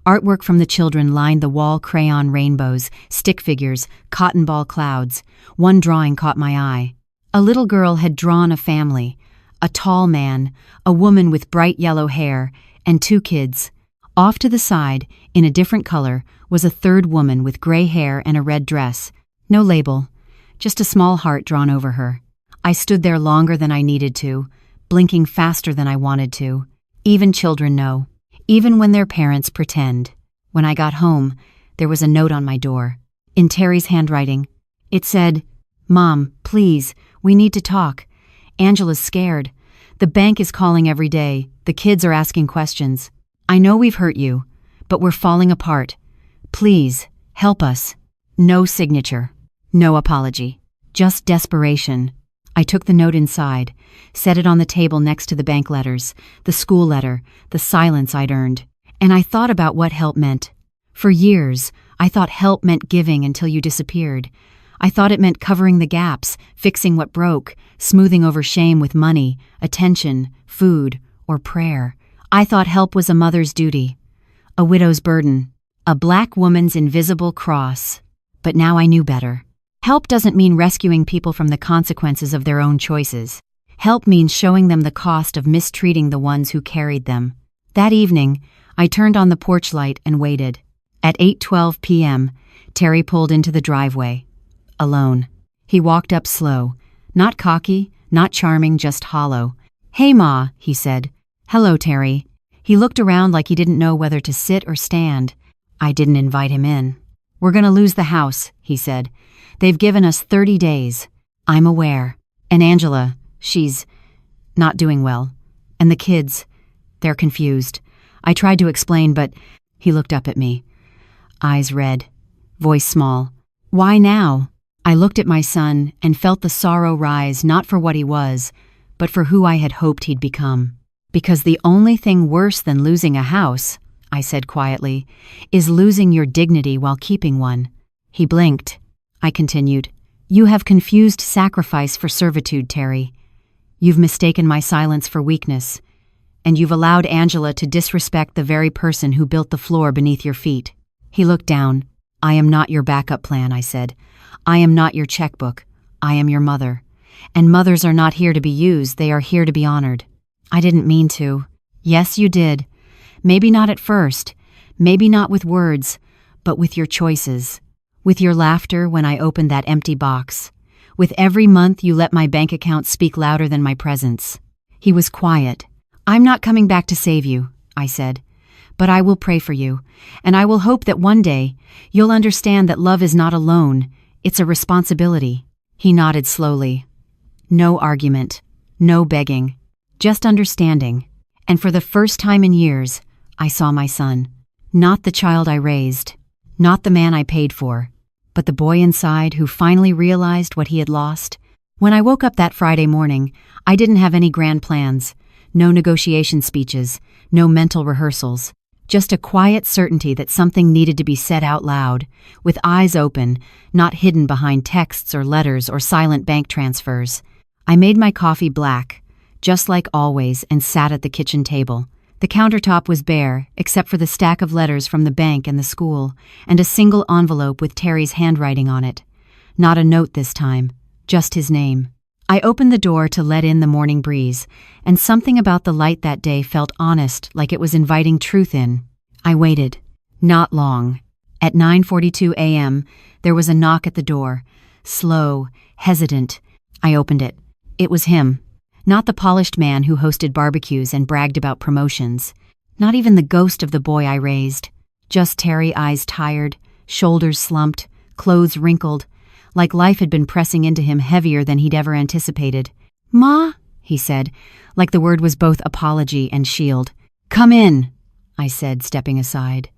Artwork from the children lined the wall: crayon rainbows, stick figures, cotton ball clouds. One drawing caught my eye. A little girl had drawn a family, a tall man, a woman with bright yellow hair, and 2 kids. Off to the side, in a different color, was a third woman with gray hair and a red dress. No label, just a small heart drawn over her. I stood there longer than I needed to, blinking faster than I wanted to. Even children know. Even when their parents pretend. When I got home, there was a note on my door. In Terry's handwriting. It said, "Mom, please, we need to talk. Angela's scared. The bank is calling every day. The kids are asking questions. I know we've hurt you, but we're falling apart. Please, help us." No signature. No apology. Just desperation. I took the note inside, set it on the table next to the bank letters, the school letter, the silence I'd earned, and I thought about what help meant. For years, I thought help meant giving until you disappeared. I thought it meant covering the gaps, fixing what broke, smoothing over shame with money, attention, food, or prayer. I thought help was a mother's duty, a widow's burden, a black woman's invisible cross. But now I knew better. Help doesn't mean rescuing people from the consequences of their own choices. Help means showing them the cost of mistreating the ones who carried them. That evening, I turned on the porch light and waited. At 8:12 p.m., Terry pulled into the driveway. Alone. He walked up slow. Not cocky, not charming, just hollow. "Hey, Ma," he said. "Hello, Terry." He looked around like he didn't know whether to sit or stand. I didn't invite him in. "We're gonna lose the house," he said. "They've given us 30 days. I'm aware. And Angela, she's not doing well. And the kids, they're confused." I tried to explain, but he looked up at me. Eyes red, voice small. "Why now?" I looked at my son and felt the sorrow rise, not for what he was, but for who I had hoped he'd become. "Because the only thing worse than losing a house," I said quietly, "is losing your dignity while keeping one." He blinked. I continued, "You have confused sacrifice for servitude, Terry. You've mistaken my silence for weakness, and you've allowed Angela to disrespect the very person who built the floor beneath your feet." He looked down. "I am not your backup plan," I said. "I am not your checkbook. I am your mother. And mothers are not here to be used, they are here to be honored." I didn't mean to. Yes, you did. Maybe not at first, maybe not with words, but with your choices. With your laughter when I opened that empty box. With every month you let my bank account speak louder than my presence. He was quiet. "I'm not coming back to save you," I said. "But I will pray for you, and I will hope that one day you'll understand that love is not a loan, it's a responsibility." He nodded slowly. No argument, no begging, just understanding. And for the first time in years, I saw my son. Not the child I raised, not the man I paid for, but the boy inside who finally realized what he had lost. When I woke up that Friday morning, I didn't have any grand plans, no negotiation speeches, no mental rehearsals, just a quiet certainty that something needed to be said out loud, with eyes open, not hidden behind texts or letters or silent bank transfers. I made my coffee black, just like always, and sat at the kitchen table. The countertop was bare, except for the stack of letters from the bank and the school, and a single envelope with Terry's handwriting on it. Not a note this time, just his name. I opened the door to let in the morning breeze, and something about the light that day felt honest, like it was inviting truth in. I waited. Not long. At 9:42 a.m., there was a knock at the door. Slow, hesitant. I opened it. It was him. Not the polished man who hosted barbecues and bragged about promotions. Not even the ghost of the boy I raised. Just Terry, eyes tired, shoulders slumped, clothes wrinkled, like life had been pressing into him heavier than he'd ever anticipated. "Ma," he said, like the word was both apology and shield. "Come in," I said, stepping aside.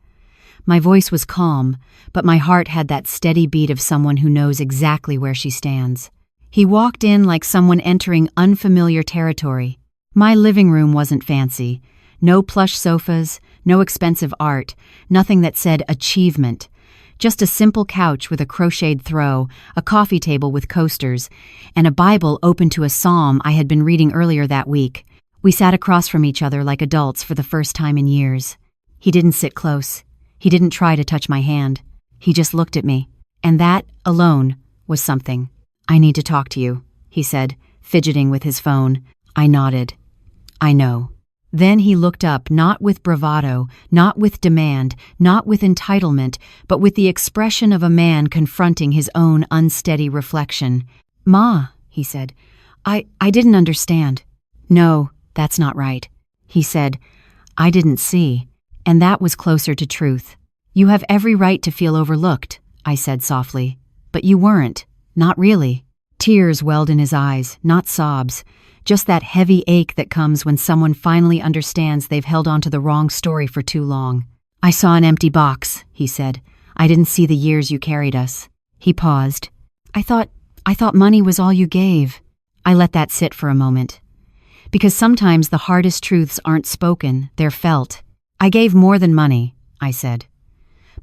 My voice was calm, but my heart had that steady beat of someone who knows exactly where she stands. He walked in like someone entering unfamiliar territory. My living room wasn't fancy. No plush sofas, no expensive art, nothing that said achievement. Just a simple couch with a crocheted throw, a coffee table with coasters, and a Bible open to a psalm I had been reading earlier that week. We sat across from each other like adults for the first time in years. He didn't sit close. He didn't try to touch my hand. He just looked at me. And that, alone, was something. "I need to talk to you," he said, fidgeting with his phone. I nodded. "I know." Then he looked up, not with bravado, not with demand, not with entitlement, but with the expression of a man confronting his own unsteady reflection. "Ma," he said, I didn't understand." "No, that's not right," he said. "I didn't see." And that was closer to truth. "You have every right to feel overlooked," I said softly. "But you weren't. Not really." Tears welled in his eyes, not sobs. Just that heavy ache that comes when someone finally understands they've held on to the wrong story for too long. "I saw an empty box," he said. "I didn't see the years you carried us." He paused. I thought money was all you gave." I let that sit for a moment. Because sometimes the hardest truths aren't spoken, they're felt. "I gave more than money," I said.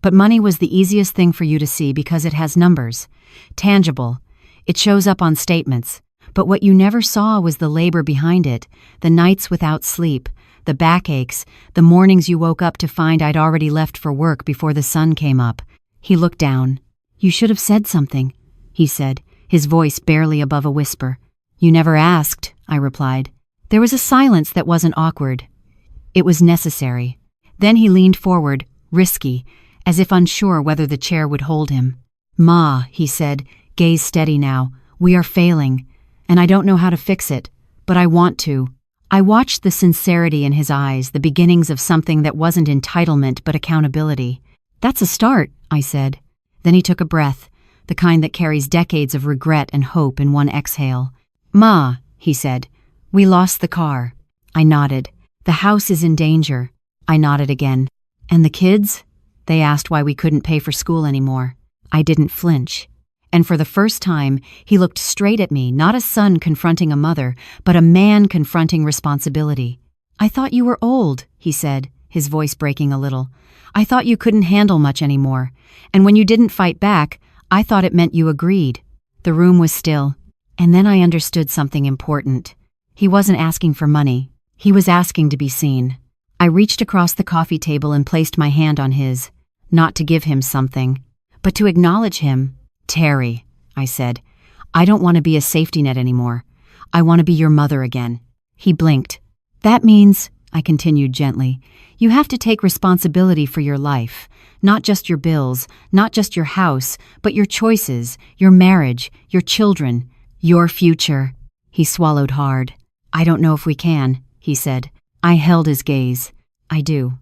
"But money was the easiest thing for you to see because it has numbers. Tangible. It shows up on statements. But what you never saw was the labor behind it, the nights without sleep, the backaches, the mornings you woke up to find I'd already left for work before the sun came up." He looked down. "You should have said something," he said, his voice barely above a whisper. "You never asked," I replied. There was a silence that wasn't awkward. It was necessary. Then he leaned forward, risky, as if unsure whether the chair would hold him. "Ma," he said, gaze steady now, "we are failing. And I don't know how to fix it, but I want to." I watched the sincerity in his eyes, the beginnings of something that wasn't entitlement but accountability. "That's a start," I said. Then he took a breath, the kind that carries decades of regret and hope in one exhale. "Ma," he said, "we lost the car." I nodded. "The house is in danger." I nodded again. "And the kids?" They asked why we couldn't pay for school anymore. I didn't flinch. And for the first time, he looked straight at me, not a son confronting a mother, but a man confronting responsibility. "I thought you were old," he said, his voice breaking a little. "I thought you couldn't handle much anymore. And when you didn't fight back, I thought it meant you agreed." The room was still. And then I understood something important. He wasn't asking for money. He was asking to be seen. I reached across the coffee table and placed my hand on his, not to give him something, but to acknowledge him. "Terry," I said, "I don't want to be a safety net anymore. I want to be your mother again." He blinked. "That means," I continued gently, "you have to take responsibility for your life, not just your bills, not just your house, but your choices, your marriage, your children, your future." He swallowed hard. "I don't know if we can," he said. I held his gaze. "I do.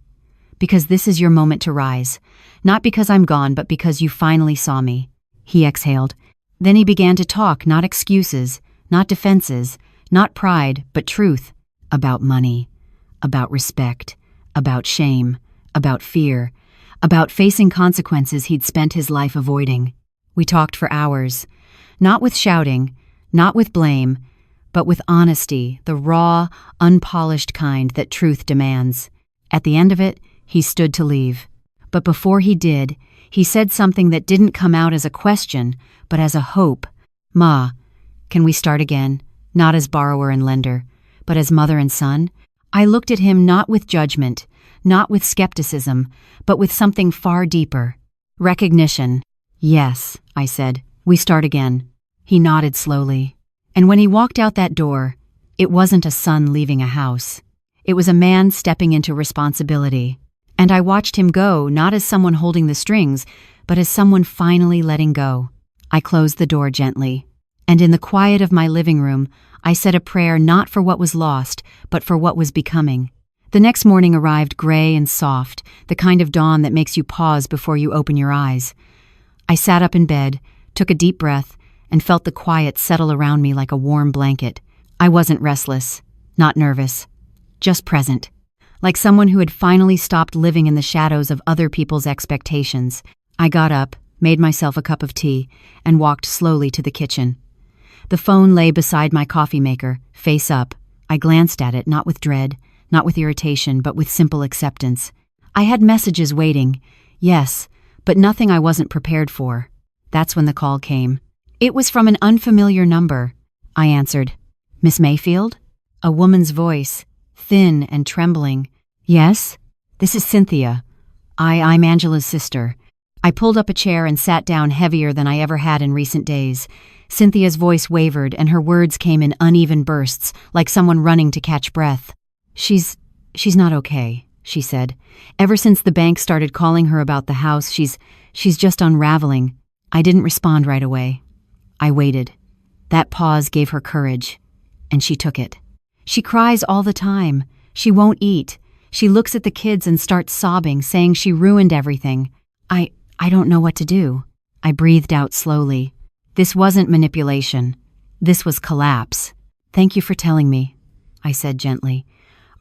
Because this is your moment to rise. Not because I'm gone, but because you finally saw me." He exhaled. Then he began to talk, not excuses, not defenses, not pride, but truth. About money, about respect, about shame, about fear, about facing consequences he'd spent his life avoiding. We talked for hours, not with shouting, not with blame, but with honesty, the raw, unpolished kind that truth demands. At the end of it, he stood to leave. But before he did, he said something that didn't come out as a question, but as a hope. "Ma, can we start again? Not as borrower and lender, but as mother and son?" I looked at him not with judgment, not with skepticism, but with something far deeper. Recognition. "Yes," I said, "we start again." He nodded slowly. And when he walked out that door, it wasn't a son leaving a house. It was a man stepping into responsibility. And I watched him go, not as someone holding the strings, but as someone finally letting go. I closed the door gently. And in the quiet of my living room, I said a prayer not for what was lost, but for what was becoming. The next morning arrived gray and soft, the kind of dawn that makes you pause before you open your eyes. I sat up in bed, took a deep breath, and felt the quiet settle around me like a warm blanket. I wasn't restless, not nervous, just present. Like someone who had finally stopped living in the shadows of other people's expectations. I got up, made myself a cup of tea, and walked slowly to the kitchen. The phone lay beside my coffee maker, face up. I glanced at it, not with dread, not with irritation, but with simple acceptance. I had messages waiting, yes, but nothing I wasn't prepared for. That's when the call came. It was from an unfamiliar number. I answered. Miss Mayfield? A woman's voice, thin and trembling. Yes? This is Cynthia. I'm Angela's sister. I pulled up a chair and sat down heavier than I ever had in recent days. Cynthia's voice wavered and her words came in uneven bursts, like someone running to catch breath. She's not okay, she said. Ever since the bank started calling her about the house, she's just unraveling. I didn't respond right away. I waited. That pause gave her courage, and she took it. She cries all the time. She won't eat. She looks at the kids and starts sobbing, saying she ruined everything. I don't know what to do. I breathed out slowly. This wasn't manipulation. This was collapse. Thank you for telling me, I said gently.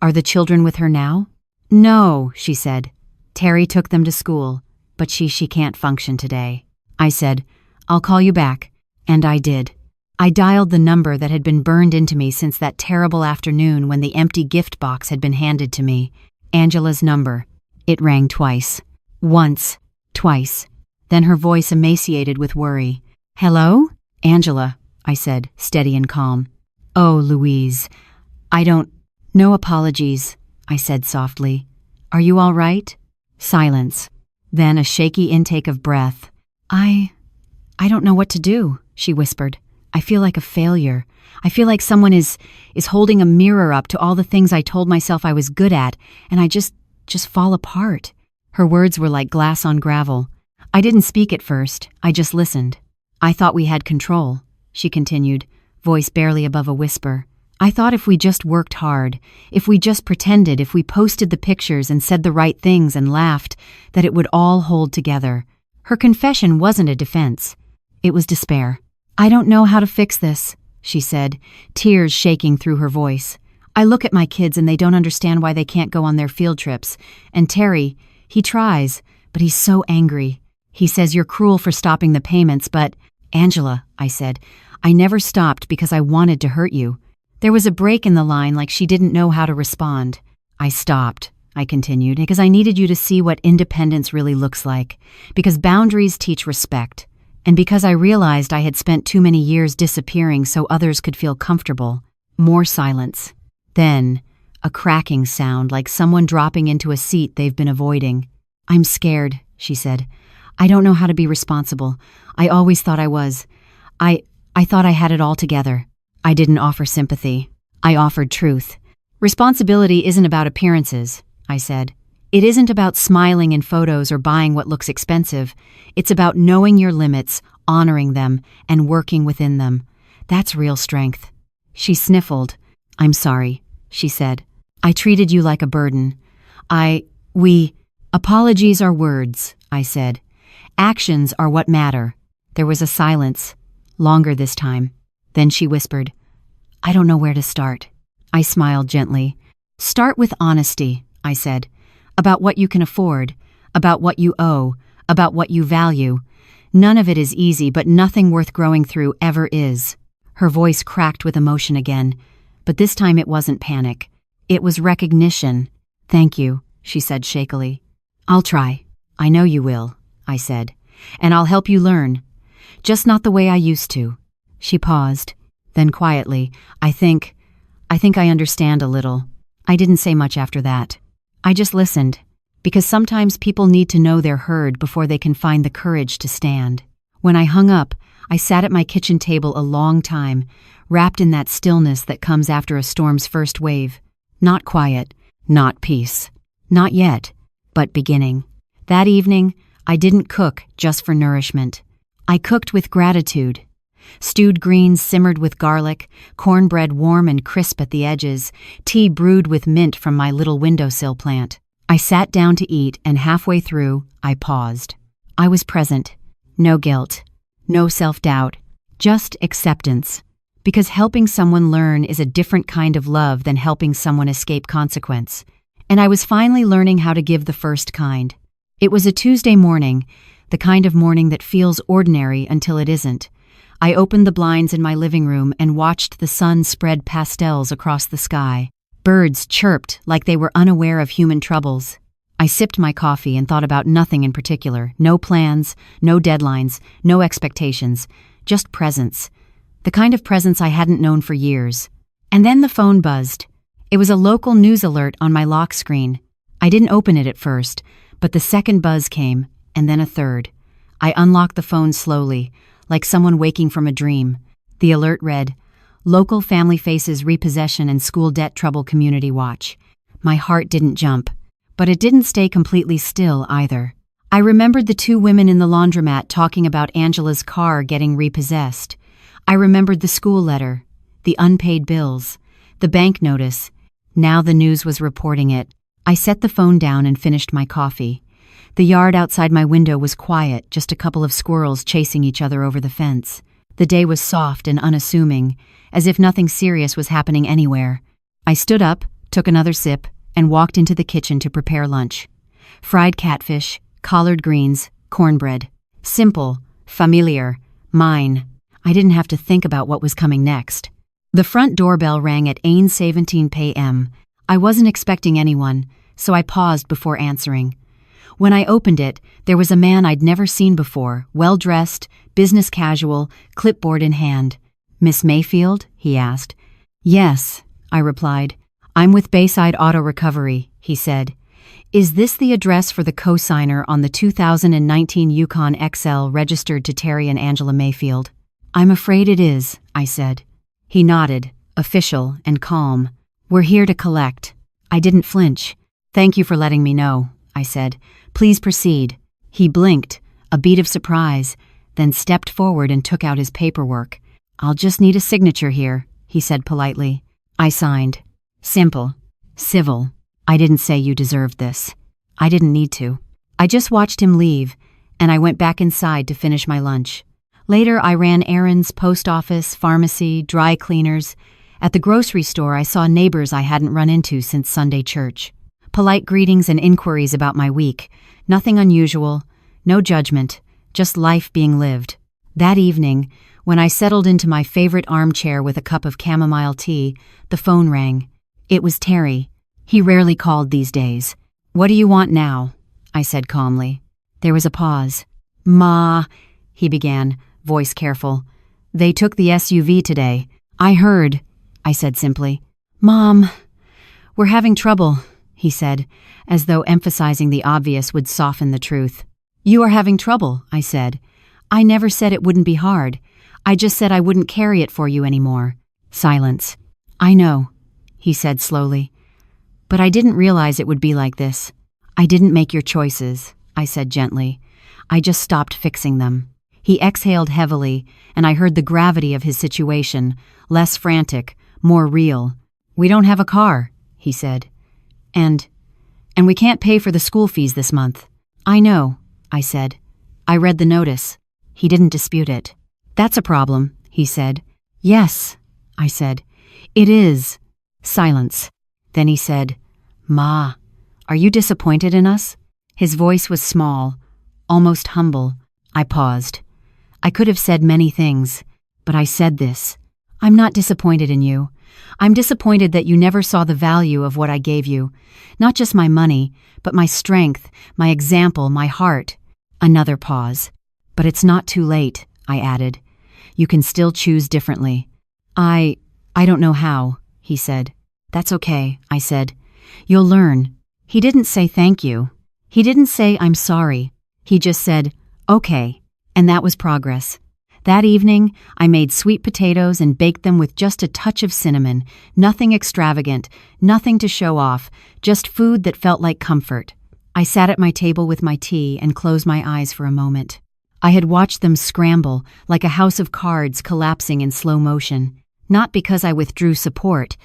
Are the children with her now? No, she said. Terry took them to school, but she can't function today. I said, I'll call you back. And I did. I dialed the number that had been burned into me since that terrible afternoon when the empty gift box had been handed to me. Angela's number. It rang twice. Once. Twice. Then her voice emaciated with worry. Hello? Angela, I said, steady and calm. Oh, Louise. No apologies, I said softly. Are you all right? Silence. Then a shaky intake of breath. I don't know what to do, she whispered. I feel like a failure. I feel like someone is holding a mirror up to all the things I told myself I was good at, and I just fall apart. Her words were like glass on gravel. I didn't speak at first, I just listened. I thought we had control, she continued, voice barely above a whisper. I thought if we just worked hard, if we just pretended, if we posted the pictures and said the right things and laughed, that it would all hold together. Her confession wasn't a defense. It was despair. I don't know how to fix this, she said, tears shaking through her voice. I look at my kids and they don't understand why they can't go on their field trips. And Terry, he tries, but he's so angry. He says you're cruel for stopping the payments, but, Angela, I said, I never stopped because I wanted to hurt you. There was a break in the line like she didn't know how to respond. I stopped, I continued, because I needed you to see what independence really looks like, because boundaries teach respect, and because I realized I had spent too many years disappearing so others could feel comfortable. More silence. Then, a cracking sound like someone dropping into a seat they've been avoiding. I'm scared, she said. I don't know how to be responsible. I always thought I was. I thought I had it all together. I didn't offer sympathy. I offered truth. Responsibility isn't about appearances, I said. It isn't about smiling in photos or buying what looks expensive. It's about knowing your limits, honoring them, and working within them. That's real strength. She sniffled. I'm sorry, she said. I treated you like a burden. Apologies are words, I said. Actions are what matter. There was a silence, longer this time. Then she whispered, I don't know where to start. I smiled gently. Start with honesty, I said. About what you can afford, about what you owe, about what you value. None of it is easy, but nothing worth growing through ever is. Her voice cracked with emotion again, but this time it wasn't panic. It was recognition. Thank you, she said shakily. I'll try. I know you will, I said. And I'll help you learn. Just not the way I used to. She paused. Then quietly, I think I understand a little. I didn't say much after that. I just listened, because sometimes people need to know they're heard before they can find the courage to stand. When I hung up, I sat at my kitchen table a long time, wrapped in that stillness that comes after a storm's first wave. Not quiet, not peace. Not yet, but beginning. That evening, I didn't cook just for nourishment. I cooked with gratitude. Stewed greens simmered with garlic, cornbread warm and crisp at the edges, tea brewed with mint from my little windowsill plant. I sat down to eat, and halfway through, I paused. I was present. No guilt. No self-doubt. Just acceptance. Because helping someone learn is a different kind of love than helping someone escape consequence. And I was finally learning how to give the first kind. It was a Tuesday morning, the kind of morning that feels ordinary until it isn't. I opened the blinds in my living room and watched the sun spread pastels across the sky. Birds chirped like they were unaware of human troubles. I sipped my coffee and thought about nothing in particular. No plans, no deadlines, no expectations, just presence. The kind of presence I hadn't known for years. And then the phone buzzed. It was a local news alert on my lock screen. I didn't open it at first, but the second buzz came, and then a third. I unlocked the phone slowly, like someone waking from a dream. The alert read, "Local family faces repossession and school debt trouble community watch." My heart didn't jump, but it didn't stay completely still either. I remembered the two women in the laundromat talking about Angela's car getting repossessed. I remembered the school letter, the unpaid bills, the bank notice. Now the news was reporting it. I set the phone down and finished my coffee. The yard outside my window was quiet, just a couple of squirrels chasing each other over the fence. The day was soft and unassuming, as if nothing serious was happening anywhere. I stood up, took another sip, and walked into the kitchen to prepare lunch. Fried catfish, collard greens, cornbread. Simple, familiar, mine. I didn't have to think about what was coming next. The front doorbell rang at 8:17 p.m. I wasn't expecting anyone, so I paused before answering. When I opened it, there was a man I'd never seen before, well-dressed, business casual, clipboard in hand. "Miss Mayfield?" he asked. "Yes," I replied. "I'm with Bayside Auto Recovery," he said. "Is this the address for the co-signer on the 2019 Yukon XL registered to Terry and Angela Mayfield?" "I'm afraid it is," I said. He nodded, official and calm. "We're here to collect." I didn't flinch. "Thank you for letting me know," I said. "Please proceed." He blinked, a beat of surprise, then stepped forward and took out his paperwork. "I'll just need a signature here," he said politely. I signed. Simple. Civil. I didn't say you deserved this. I didn't need to. I just watched him leave, and I went back inside to finish my lunch. Later, I ran errands, post office, pharmacy, dry cleaners. At the grocery store, I saw neighbors I hadn't run into since Sunday church. Polite greetings and inquiries about my week. Nothing unusual, no judgment, just life being lived. That evening, when I settled into my favorite armchair with a cup of chamomile tea, the phone rang. It was Terry. He rarely called these days. "What do you want now?" I said calmly. There was a pause. "Ma," he began, voice careful. "They took the SUV today. I heard," I said simply. "Mom, we're having trouble," he said, as though emphasizing the obvious would soften the truth. "You are having trouble," I said. "I never said it wouldn't be hard. I just said I wouldn't carry it for you anymore." Silence. "I know," he said slowly. "But I didn't realize it would be like this. I didn't make your choices," I said gently. "I just stopped fixing them." He exhaled heavily, and I heard the gravity of his situation, less frantic, more real. "We don't have a car," he said. And we can't pay for the school fees this month." "I know," I said. "I read the notice." He didn't dispute it. "That's a problem," he said. "Yes," I said. "It is." Silence. Then he said, "Ma, are you disappointed in us?" His voice was small, almost humble. I paused. I could have said many things, but I said this. "I'm not disappointed in you. I'm disappointed that you never saw the value of what I gave you. Not just my money, but my strength, my example, my heart." Another pause. "But it's not too late," I added. "You can still choose differently." I don't know how," he said. "That's okay," I said. "You'll learn." He didn't say thank you. He didn't say I'm sorry. He just said, "Okay," and that was progress. That evening, I made sweet potatoes and baked them with just a touch of cinnamon, nothing extravagant, nothing to show off, just food that felt like comfort. I sat at my table with my tea and closed my eyes for a moment. I had watched them scramble, like a house of cards collapsing in slow motion, not because I withdrew support,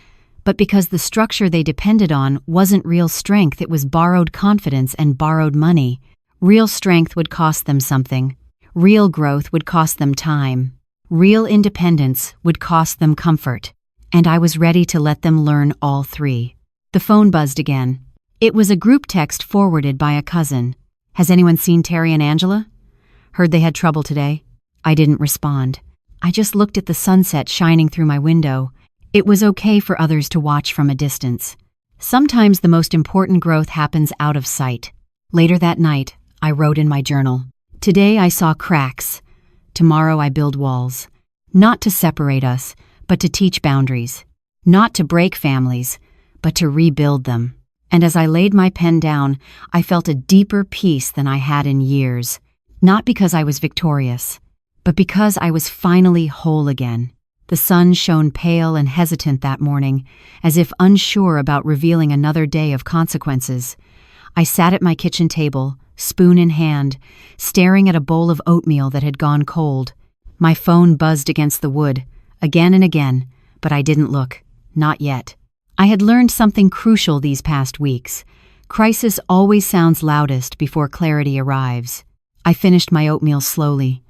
but because the structure they depended on wasn't real strength, it was borrowed confidence and borrowed money. Real strength would cost them something. Real growth would cost them time. Real independence would cost them comfort. And I was ready to let them learn all three. The phone buzzed again. It was a group text forwarded by a cousin. "Has anyone seen Terry and Angela? Heard they had trouble today?" I didn't respond. I just looked at the sunset shining through my window. It was okay for others to watch from a distance. Sometimes the most important growth happens out of sight. Later that night, I wrote in my journal, "Today I saw cracks. Tomorrow I build walls. Not to separate us, but to teach boundaries. Not to break families, but to rebuild them." And as I laid my pen down, I felt a deeper peace than I had in years. Not because I was victorious, but because I was finally whole again. The sun shone pale and hesitant that morning, as if unsure about revealing another day of consequences. I sat at my kitchen table, spoon in hand, staring at a bowl of oatmeal that had gone cold. My phone buzzed against the wood, again and again, but I didn't look. Not yet. I had learned something crucial these past weeks. Crisis always sounds loudest before clarity arrives. I finished my oatmeal slowly.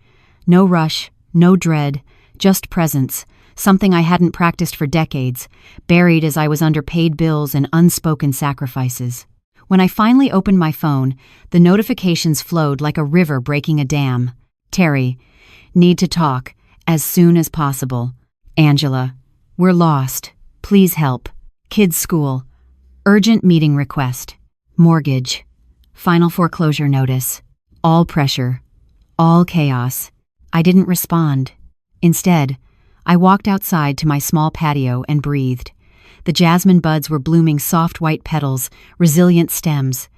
No rush, no dread, just presence, something I hadn't practiced for decades, buried as I was under paid bills and unspoken sacrifices. When I finally opened my phone, the notifications flowed like a river breaking a dam. Terry, need to talk, as soon as possible. Angela, we're lost. Please help. Kids' school. Urgent meeting request. Mortgage. Final foreclosure notice. All pressure. All chaos. I didn't respond. Instead, I walked outside to my small patio and breathed. The jasmine buds were blooming soft white petals, resilient stems.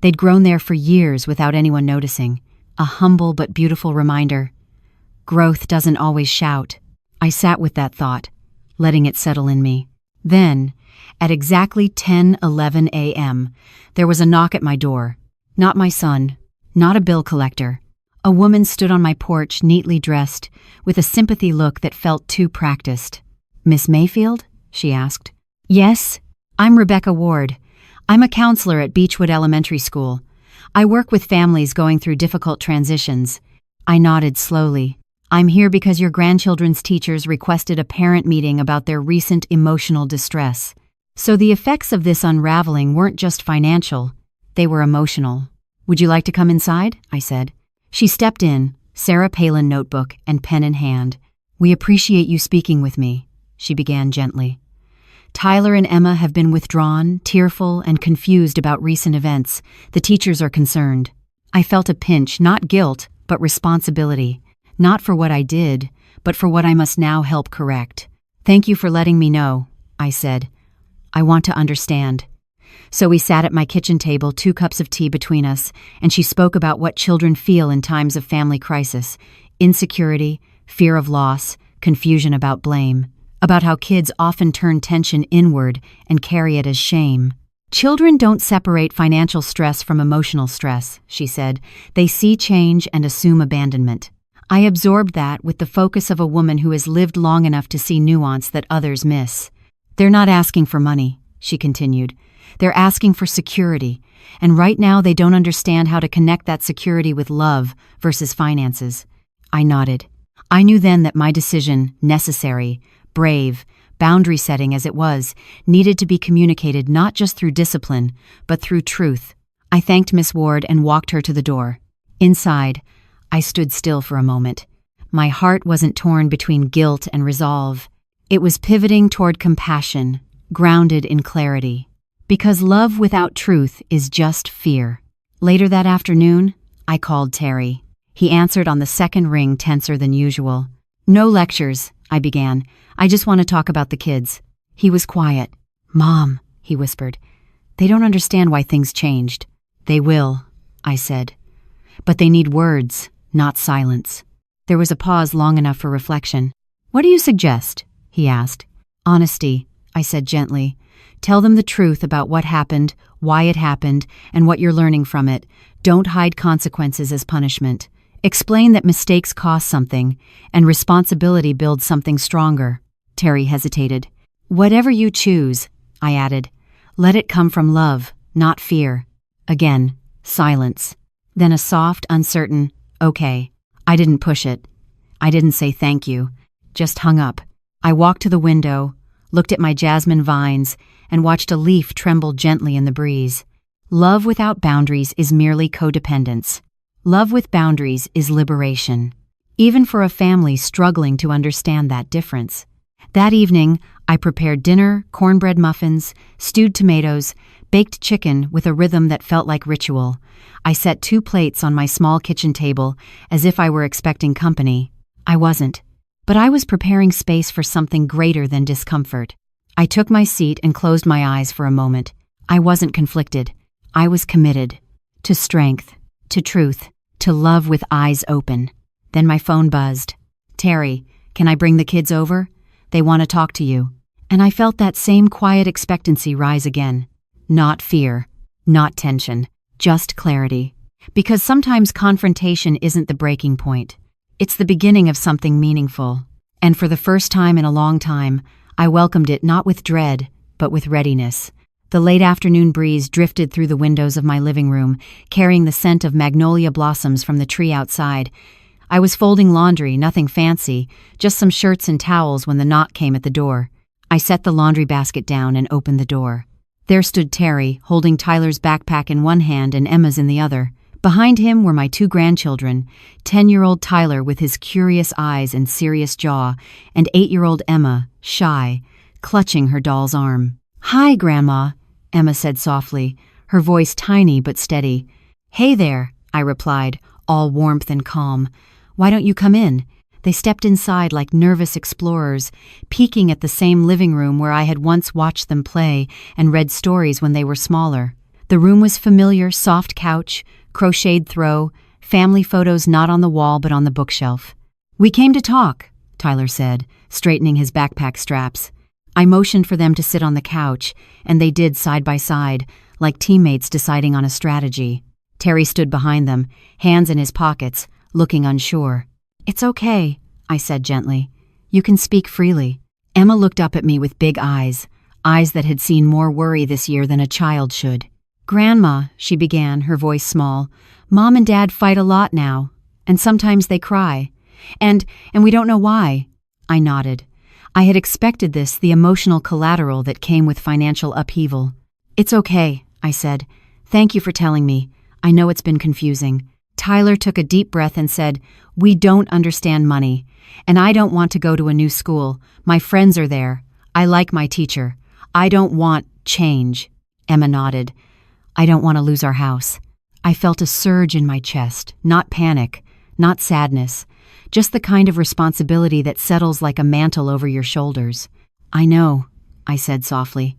They'd grown there for years without anyone noticing. A humble but beautiful reminder. Growth doesn't always shout. I sat with that thought, letting it settle in me. Then, at exactly 10:11 a.m., there was a knock at my door. Not my son, not a bill collector. A woman stood on my porch, neatly dressed, with a sympathy look that felt too practiced. "Miss Mayfield?" she asked. "Yes, I'm Rebecca Ward. I'm a counselor at Beechwood Elementary School. I work with families going through difficult transitions." I nodded slowly. "I'm here because your grandchildren's teachers requested a parent meeting about their recent emotional distress. So the effects of this unraveling weren't just financial, they were emotional. Would you like to come inside?" I said. She stepped in, Sarah Palin notebook and pen in hand. "We appreciate you speaking with me," she began gently. "Tyler and Emma have been withdrawn, tearful, and confused about recent events. The teachers are concerned." I felt a pinch, not guilt, but responsibility. Not for what I did, but for what I must now help correct. "Thank you for letting me know," I said. "I want to understand." So we sat at my kitchen table, 2 cups of tea between us, and she spoke about what children feel in times of family crisis: insecurity, fear of loss, confusion about blame, about how kids often turn tension inward and carry it as shame. "Children don't separate financial stress from emotional stress," she said. "They see change and assume abandonment." I absorbed that with the focus of a woman who has lived long enough to see nuance that others miss. "They're not asking for money," she continued. "They're asking for security, and right now they don't understand how to connect that security with love versus finances." I nodded. I knew then that my decision, necessary, brave, boundary setting as it was, needed to be communicated not just through discipline, but through truth. I thanked Miss Ward and walked her to the door. Inside, I stood still for a moment. My heart wasn't torn between guilt and resolve. It was pivoting toward compassion, grounded in clarity. Because love without truth is just fear. Later that afternoon, I called Terry. He answered on the second ring, tenser than usual. "No lectures," I began. "I just want to talk about the kids." He was quiet. "Mom," he whispered, "they don't understand why things changed." "They will," I said. "But they need words, not silence." There was a pause long enough for reflection. "What do you suggest?" he asked. "Honesty," I said gently. "Tell them the truth about what happened, why it happened, and what you're learning from it. Don't hide consequences as punishment. Explain that mistakes cost something, and responsibility builds something stronger." Terry hesitated. "Whatever you choose," I added, "let it come from love, not fear." Again, silence. Then a soft, uncertain, "Okay." I didn't push it. I didn't say thank you. Just hung up. I walked to the window, looked at my jasmine vines, and watched a leaf tremble gently in the breeze. Love without boundaries is merely codependence. Love with boundaries is liberation, even for a family struggling to understand that difference. That evening, I prepared dinner, cornbread muffins, stewed tomatoes, baked chicken with a rhythm that felt like ritual. I set 2 plates on my small kitchen table as if I were expecting company. I wasn't. But I was preparing space for something greater than discomfort. I took my seat and closed my eyes for a moment. I wasn't conflicted. I was committed. To strength, to truth, to love with eyes open. Then my phone buzzed. "Terry, can I bring the kids over? They want to talk to you." And I felt that same quiet expectancy rise again. Not fear, not tension, just clarity. Because sometimes confrontation isn't the breaking point. It's the beginning of something meaningful. And for the first time in a long time, I welcomed it not with dread, but with readiness. The late afternoon breeze drifted through the windows of my living room, carrying the scent of magnolia blossoms from the tree outside. I was folding laundry, nothing fancy, just some shirts and towels when the knock came at the door. I set the laundry basket down and opened the door. There stood Terry, holding Tyler's backpack in one hand and Emma's in the other. Behind him were my 2 grandchildren, 10-year-old Tyler with his curious eyes and serious jaw, and 8-year-old Emma, shy, clutching her doll's arm. "Hi, Grandma," Emma said softly, her voice tiny but steady. "Hey there," I replied, all warmth and calm. "Why don't you come in?" They stepped inside like nervous explorers, peeking at the same living room where I had once watched them play and read stories when they were smaller. The room was familiar, soft couch, crocheted throw, family photos not on the wall but on the bookshelf. "We came to talk," Tyler said, straightening his backpack straps. I motioned for them to sit on the couch, and they did side by side, like teammates deciding on a strategy. Terry stood behind them, hands in his pockets, looking unsure. "It's okay," I said gently. "You can speak freely." Emma looked up at me with big eyes that had seen more worry this year than a child should. "Grandma," she began, her voice small, "Mom and Dad fight a lot now, and sometimes they cry. And we don't know why." I nodded. I had expected this, the emotional collateral that came with financial upheaval. "It's okay," I said. "Thank you for telling me. I know it's been confusing." Tyler took a deep breath and said, "We don't understand money, and I don't want to go to a new school. My friends are there. I like my teacher. I don't want change." Emma nodded. "I don't want to lose our house." I felt a surge in my chest, not panic, not sadness, just the kind of responsibility that settles like a mantle over your shoulders. "I know," I said softly.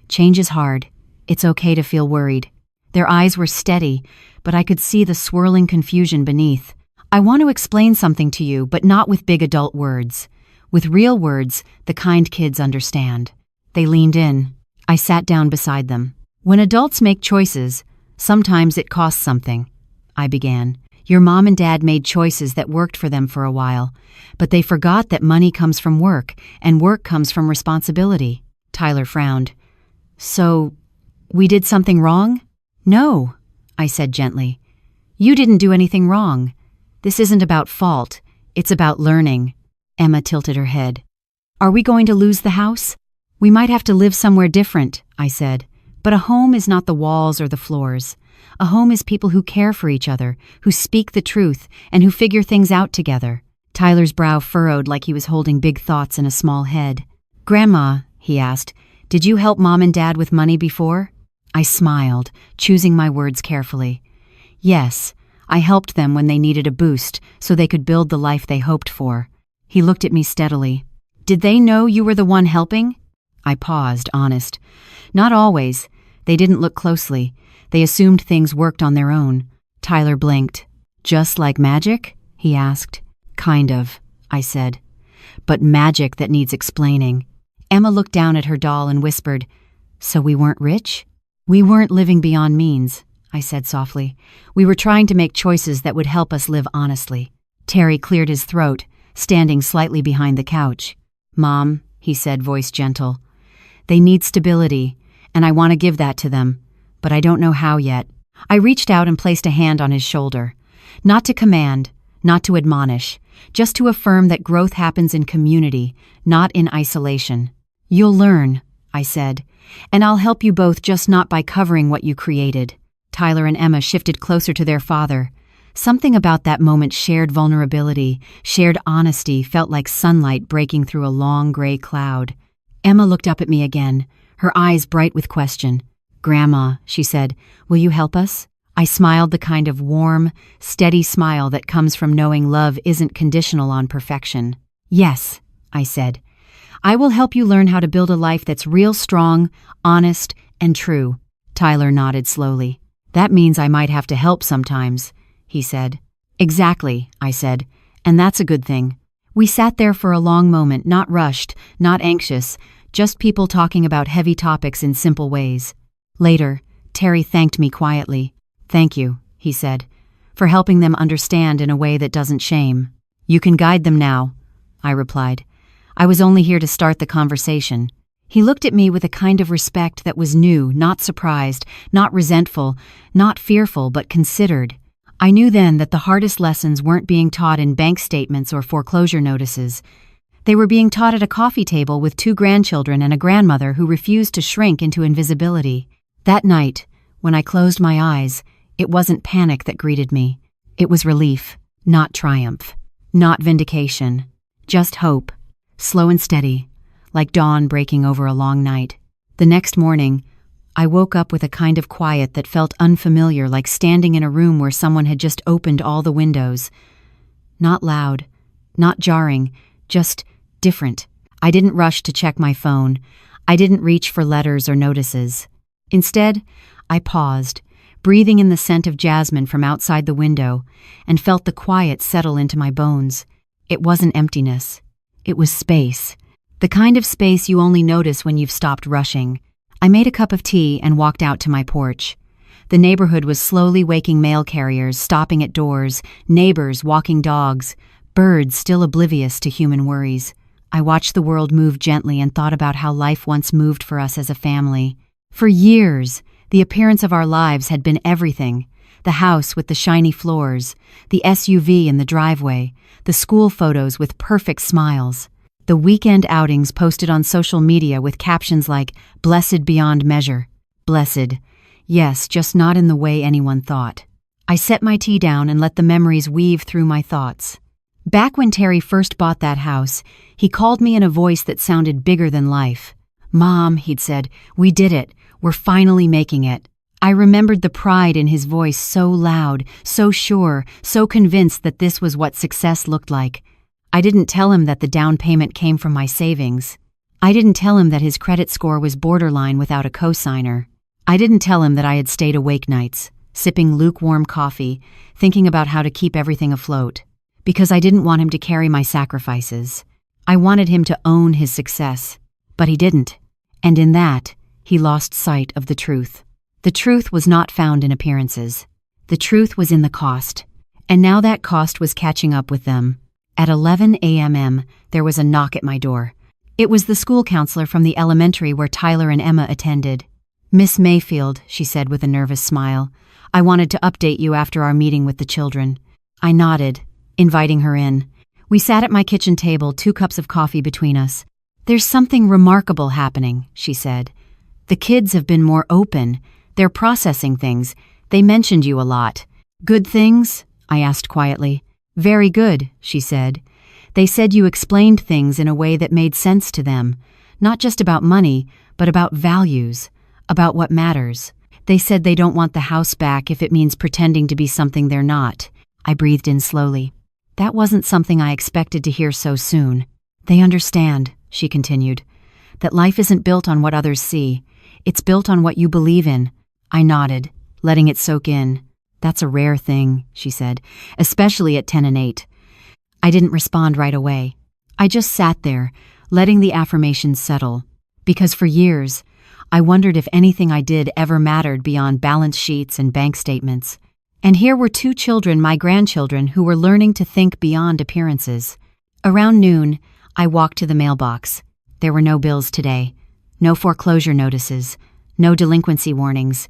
"Change is hard. It's okay to feel worried." Their eyes were steady, but I could see the swirling confusion beneath. "I want to explain something to you, but not with big adult words. With real words, the kind kids understand." They leaned in. I sat down beside them. "When adults make choices, sometimes it costs something," I began. "Your mom and dad made choices that worked for them for a while, but they forgot that money comes from work, and work comes from responsibility." Tyler frowned. "So, we did something wrong?" "No," I said gently. "You didn't do anything wrong. This isn't about fault. It's about learning." Emma tilted her head. "Are we going to lose the house?" "We might have to live somewhere different," I said. "But a home is not the walls or the floors. A home is people who care for each other, who speak the truth, and who figure things out together." Tyler's brow furrowed like he was holding big thoughts in a small head. "Grandma," he asked, "did you help Mom and Dad with money before?" I smiled, choosing my words carefully. "Yes, I helped them when they needed a boost so they could build the life they hoped for." He looked at me steadily. "Did they know you were the one helping?" I paused, honest. "Not always. They didn't look closely. They assumed things worked on their own." Tyler blinked. "Just like magic?" he asked. "Kind of," I said. "But magic that needs explaining." Emma looked down at her doll and whispered, "So we weren't rich?" "We weren't living beyond means," I said softly. "We were trying to make choices that would help us live honestly." Terry cleared his throat, standing slightly behind the couch. "Mom," he said, voice gentle, "they need stability, and I want to give that to them, but I don't know how yet." I reached out and placed a hand on his shoulder. Not to command, not to admonish, just to affirm that growth happens in community, not in isolation. "You'll learn," I said, "and I'll help you both, just not by covering what you created." Tyler and Emma shifted closer to their father. Something about that moment's shared vulnerability, shared honesty felt like sunlight breaking through a long gray cloud. Emma looked up at me again, her eyes bright with question. "Grandma," she said, "will you help us?" I smiled the kind of warm, steady smile that comes from knowing love isn't conditional on perfection. "Yes," I said. "I will help you learn how to build a life that's real strong, honest, and true." Tyler nodded slowly. "That means I might have to help sometimes," he said. "Exactly," I said, "and that's a good thing." We sat there for a long moment, not rushed, not anxious, just people talking about heavy topics in simple ways. Later, Terry thanked me quietly. "Thank you," he said, "for helping them understand in a way that doesn't shame." "You can guide them now," I replied. "I was only here to start the conversation." He looked at me with a kind of respect that was new, not surprised, not resentful, not fearful, but considered. I knew then that the hardest lessons weren't being taught in bank statements or foreclosure notices. They were being taught at a coffee table with 2 grandchildren and a grandmother who refused to shrink into invisibility. That night, when I closed my eyes, it wasn't panic that greeted me. It was relief, not triumph, not vindication, just hope, slow and steady, like dawn breaking over a long night. The next morning, I woke up with a kind of quiet that felt unfamiliar, like standing in a room where someone had just opened all the windows. Not loud, not jarring, just different. I didn't rush to check my phone. I didn't reach for letters or notices. Instead, I paused, breathing in the scent of jasmine from outside the window, and felt the quiet settle into my bones. It wasn't emptiness. It was space. The kind of space you only notice when you've stopped rushing. I made a cup of tea and walked out to my porch. The neighborhood was slowly waking mail carriers, stopping at doors, neighbors walking dogs, birds still oblivious to human worries. I watched the world move gently and thought about how life once moved for us as a family. For years, the appearance of our lives had been everything. The house with the shiny floors, the SUV in the driveway, the school photos with perfect smiles, the weekend outings posted on social media with captions like, "Blessed beyond measure." Blessed. Yes, just not in the way anyone thought. I set my tea down and let the memories weave through my thoughts. Back when Terry first bought that house, he called me in a voice that sounded bigger than life. "Mom," he'd said, "we did it. We're finally making it." I remembered the pride in his voice, so loud, so sure, so convinced that this was what success looked like. I didn't tell him that the down payment came from my savings. I didn't tell him that his credit score was borderline without a cosigner. I didn't tell him that I had stayed awake nights, sipping lukewarm coffee, thinking about how to keep everything afloat. Because I didn't want him to carry my sacrifices. I wanted him to own his success. But he didn't. And in that, he lost sight of the truth. The truth was not found in appearances. The truth was in the cost. And now that cost was catching up with them. At 11 a.m., there was a knock at my door. It was the school counselor from the elementary where Tyler and Emma attended. "Miss Mayfield," she said with a nervous smile, "I wanted to update you after our meeting with the children." I nodded, inviting her in. We sat at my kitchen table, 2 cups of coffee between us. "There's something remarkable happening," she said. "The kids have been more open. They're processing things. They mentioned you a lot." "Good things?" I asked quietly. "Very good," she said. "They said you explained things in a way that made sense to them, not just about money, but about values, about what matters. They said they don't want the house back if it means pretending to be something they're not." I breathed in slowly. That wasn't something I expected to hear so soon. "They understand," she continued, "that life isn't built on what others see. It's built on what you believe in." I nodded, letting it soak in. "That's a rare thing," she said, "especially at 10 and 8. I didn't respond right away. I just sat there, letting the affirmations settle. Because for years, I wondered if anything I did ever mattered beyond balance sheets and bank statements. And here were 2 children, my grandchildren, who were learning to think beyond appearances. Around noon, I walked to the mailbox. There were no bills today. No foreclosure notices. No delinquency warnings.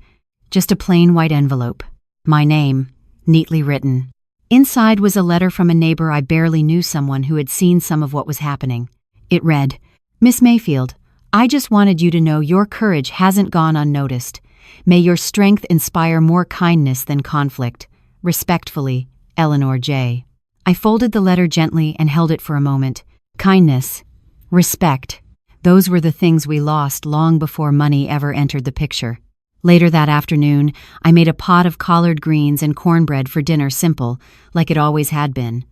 Just a plain white envelope. My name, neatly written. Inside was a letter from a neighbor I barely knew, someone who had seen some of what was happening. It read, "Miss Mayfield, I just wanted you to know your courage hasn't gone unnoticed. May your strength inspire more kindness than conflict. Respectfully, Eleanor J." I folded the letter gently and held it for a moment. Kindness. Respect. Those were the things we lost long before money ever entered the picture. Later that afternoon, I made a pot of collard greens and cornbread for dinner, simple, like it always had been.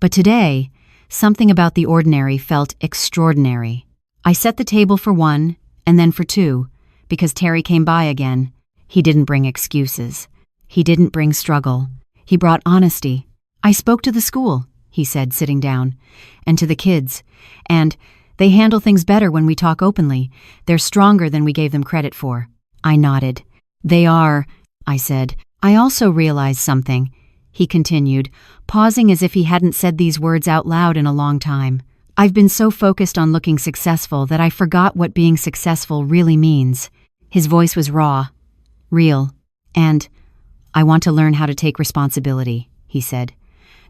But today, something about the ordinary felt extraordinary. I set the table for one, and then for two, because Terry came by again. He didn't bring excuses. He didn't bring struggle. He brought honesty. I spoke to the school, he said, sitting down, and to the kids, and they handle things better when we talk openly. They're stronger than we gave them credit for. I nodded. They are, I said. I also realized something, he continued, pausing as if he hadn't said these words out loud in a long time. I've been so focused on looking successful that I forgot what being successful really means. His voice was raw, real, and I want to learn how to take responsibility, he said.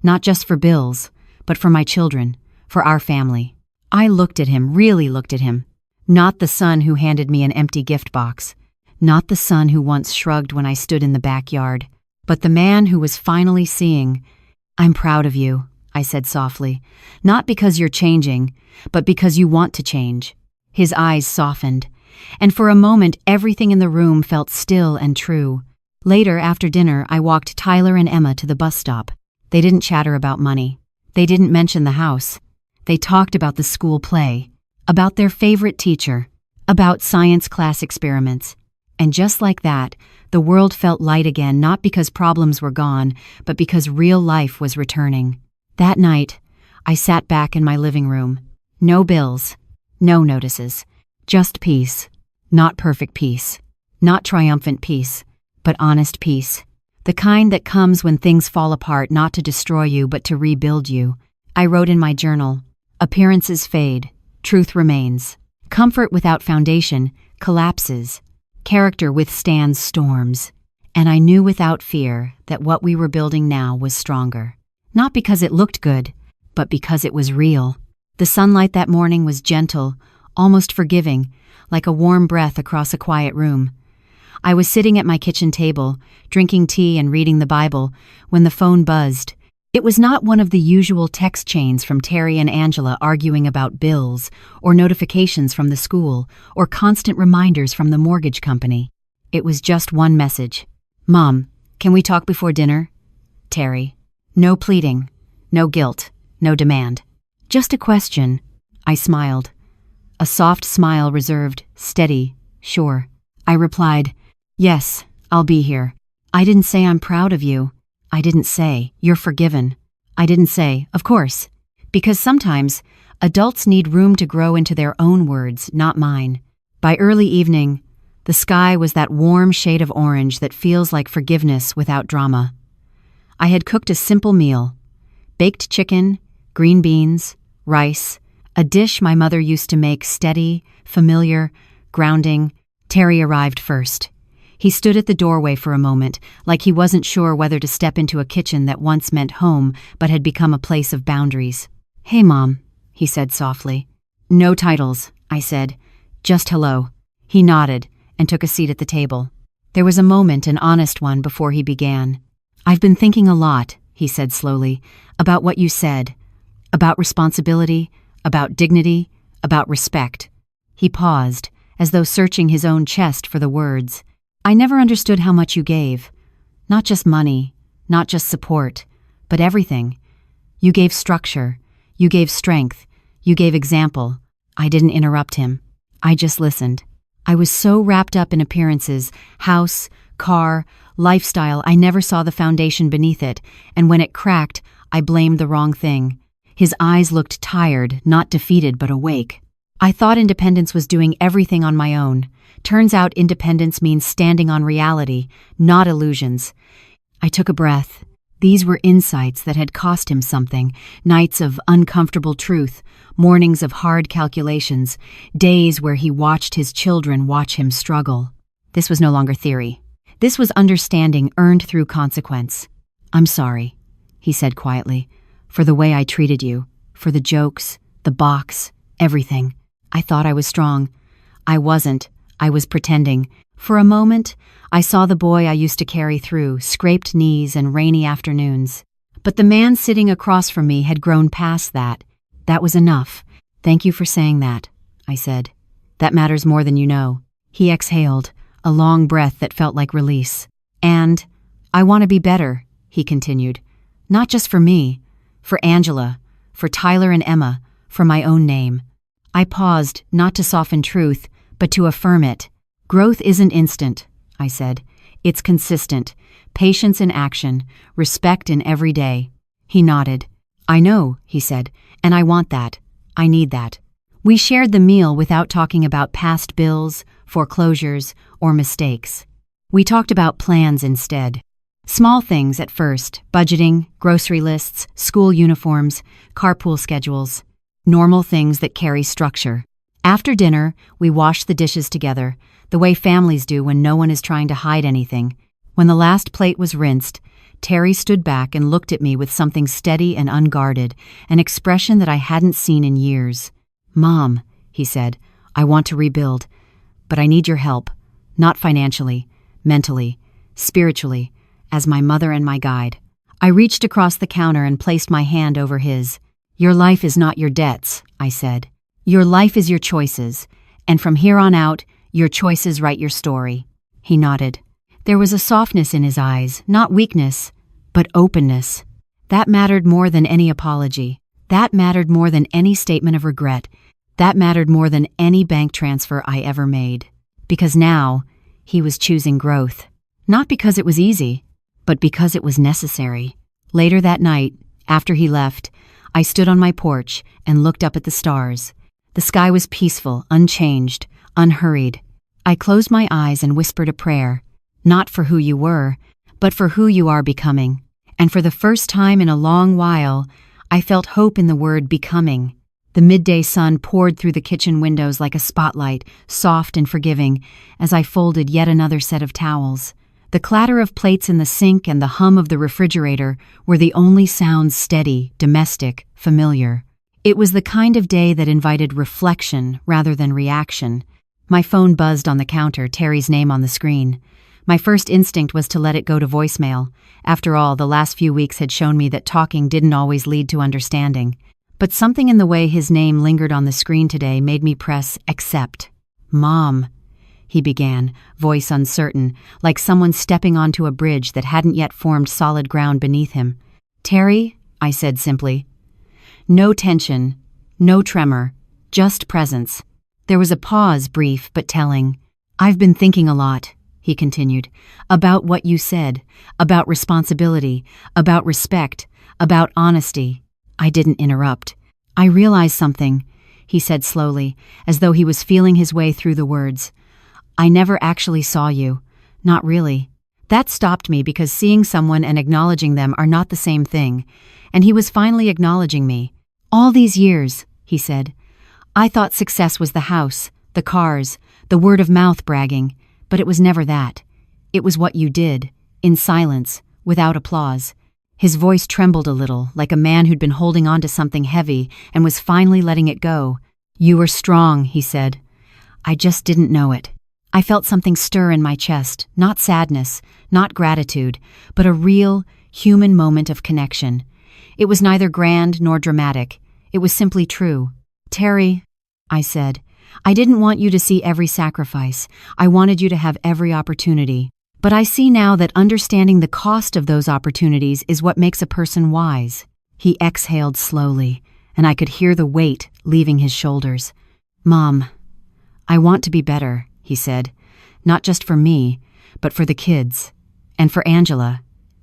Not just for bills, but for my children, for our family. I looked at him, really looked at him. Not the son who handed me an empty gift box. Not the son who once shrugged when I stood in the backyard, but the man who was finally seeing. I'm proud of you, I said softly. Not because you're changing, but because you want to change. His eyes softened, and for a moment everything in the room felt still and true. Later, after dinner, I walked Tyler and Emma to the bus stop. They didn't chatter about money. They didn't mention the house. They talked about the school play, about their favorite teacher, about science class experiments. And just like that, the world felt light again, not because problems were gone, but because real life was returning. That night, I sat back in my living room. No bills, no notices, just peace. Not perfect peace, not triumphant peace, but honest peace. The kind that comes when things fall apart, not to destroy you, but to rebuild you. I wrote in my journal, appearances fade, truth remains. Comfort without foundation collapses. Character withstands storms, and I knew without fear that what we were building now was stronger. Not because it looked good, but because it was real. The sunlight that morning was gentle, almost forgiving, like a warm breath across a quiet room. I was sitting at my kitchen table, drinking tea and reading the Bible, when the phone buzzed. It was not one of the usual text chains from Terry and Angela arguing about bills, or notifications from the school, or constant reminders from the mortgage company. It was just one message. Mom, can we talk before dinner? Terry. No pleading, no guilt, no demand. Just a question. I smiled. A soft smile, reserved, steady, sure. I replied, yes, I'll be here. I didn't say I'm proud of you. I didn't say, you're forgiven. I didn't say, of course. Because sometimes, adults need room to grow into their own words, not mine. By early evening, the sky was that warm shade of orange that feels like forgiveness without drama. I had cooked a simple meal. Baked chicken, green beans, rice, a dish my mother used to make, steady, familiar, grounding. Terry arrived first. He stood at the doorway for a moment, like he wasn't sure whether to step into a kitchen that once meant home but had become a place of boundaries. Hey, Mom, he said softly. No titles, I said. Just hello. He nodded and took a seat at the table. There was a moment, an honest one, before he began. I've been thinking a lot, he said slowly, about what you said. About responsibility, about dignity, about respect. He paused, as though searching his own chest for the words. I never understood how much you gave. Not just money, not just support, but everything. You gave structure, you gave strength, you gave example. I didn't interrupt him. I just listened. I was so wrapped up in appearances, house, car, lifestyle, I never saw the foundation beneath it, and when it cracked, I blamed the wrong thing. His eyes looked tired, not defeated but awake. I thought independence was doing everything on my own. Turns out independence means standing on reality, not illusions. I took a breath. These were insights that had cost him something, nights of uncomfortable truth, mornings of hard calculations, days where he watched his children watch him struggle. This was no longer theory. This was understanding earned through consequence. I'm sorry, he said quietly, for the way I treated you, for the jokes, the box, everything. I thought I was strong. I wasn't. I was pretending. For a moment, I saw the boy I used to carry through, scraped knees and rainy afternoons. But the man sitting across from me had grown past that. That was enough. Thank you for saying that. I said. That matters more than you know. He exhaled, a long breath that felt like release. And I want to be better, he continued. Not just for me, for Angela, for Tyler and Emma, for my own name. I paused, not to soften truth, but to affirm it. Growth isn't instant, I said. It's consistent. Patience in action, respect in every day. He nodded. I know, he said, and I want that. I need that. We shared the meal without talking about past bills, foreclosures, or mistakes. We talked about plans instead. Small things at first: budgeting, grocery lists, school uniforms, carpool schedules. Normal things that carry structure. After dinner, we washed the dishes together, the way families do when no one is trying to hide anything. When the last plate was rinsed, Terry stood back and looked at me with something steady and unguarded, an expression that I hadn't seen in years. Mom, he said, I want to rebuild, but I need your help, not financially, mentally, spiritually, as my mother and my guide. I reached across the counter and placed my hand over his. Your life is not your debts, I said. Your life is your choices, and from here on out, your choices write your story. He nodded. There was a softness in his eyes, not weakness, but openness. That mattered more than any apology. That mattered more than any statement of regret. That mattered more than any bank transfer I ever made. Because now, he was choosing growth. Not because it was easy, but because it was necessary. Later that night, after he left, I stood on my porch and looked up at the stars. The sky was peaceful, unchanged, unhurried. I closed my eyes and whispered a prayer. Not for who you were, but for who you are becoming. And for the first time in a long while, I felt hope in the word becoming. The midday sun poured through the kitchen windows like a spotlight, soft and forgiving, as I folded yet another set of towels. The clatter of plates in the sink and the hum of the refrigerator were the only sounds steady, domestic, familiar. It was the kind of day that invited reflection rather than reaction. My phone buzzed on the counter, Terry's name on the screen. My first instinct was to let it go to voicemail. After all, the last few weeks had shown me that talking didn't always lead to understanding. But something in the way his name lingered on the screen today made me press accept. Mom, he began, voice uncertain, like someone stepping onto a bridge that hadn't yet formed solid ground beneath him. Terry, I said simply. No tension, no tremor, just presence. There was a pause, brief but telling. I've been thinking a lot, he continued, about what you said, about responsibility, about respect, about honesty. I didn't interrupt. I realized something, he said slowly, as though he was feeling his way through the words. I never actually saw you. Not really. That stopped me because seeing someone and acknowledging them are not the same thing, and he was finally acknowledging me. All these years, he said, I thought success was the house, the cars, the word-of-mouth bragging, but it was never that. It was what you did, in silence, without applause. His voice trembled a little, like a man who'd been holding on to something heavy and was finally letting it go. You were strong, he said. I just didn't know it. I felt something stir in my chest, not sadness, not gratitude, but a real, human moment of connection. It was neither grand nor dramatic. It was simply true. Terry, I said, I didn't want you to see every sacrifice. I wanted you to have every opportunity. But I see now that understanding the cost of those opportunities is what makes a person wise. He exhaled slowly, and I could hear the weight leaving his shoulders. Mom, I want to be better, he said, not just for me, but for the kids, and for Angela,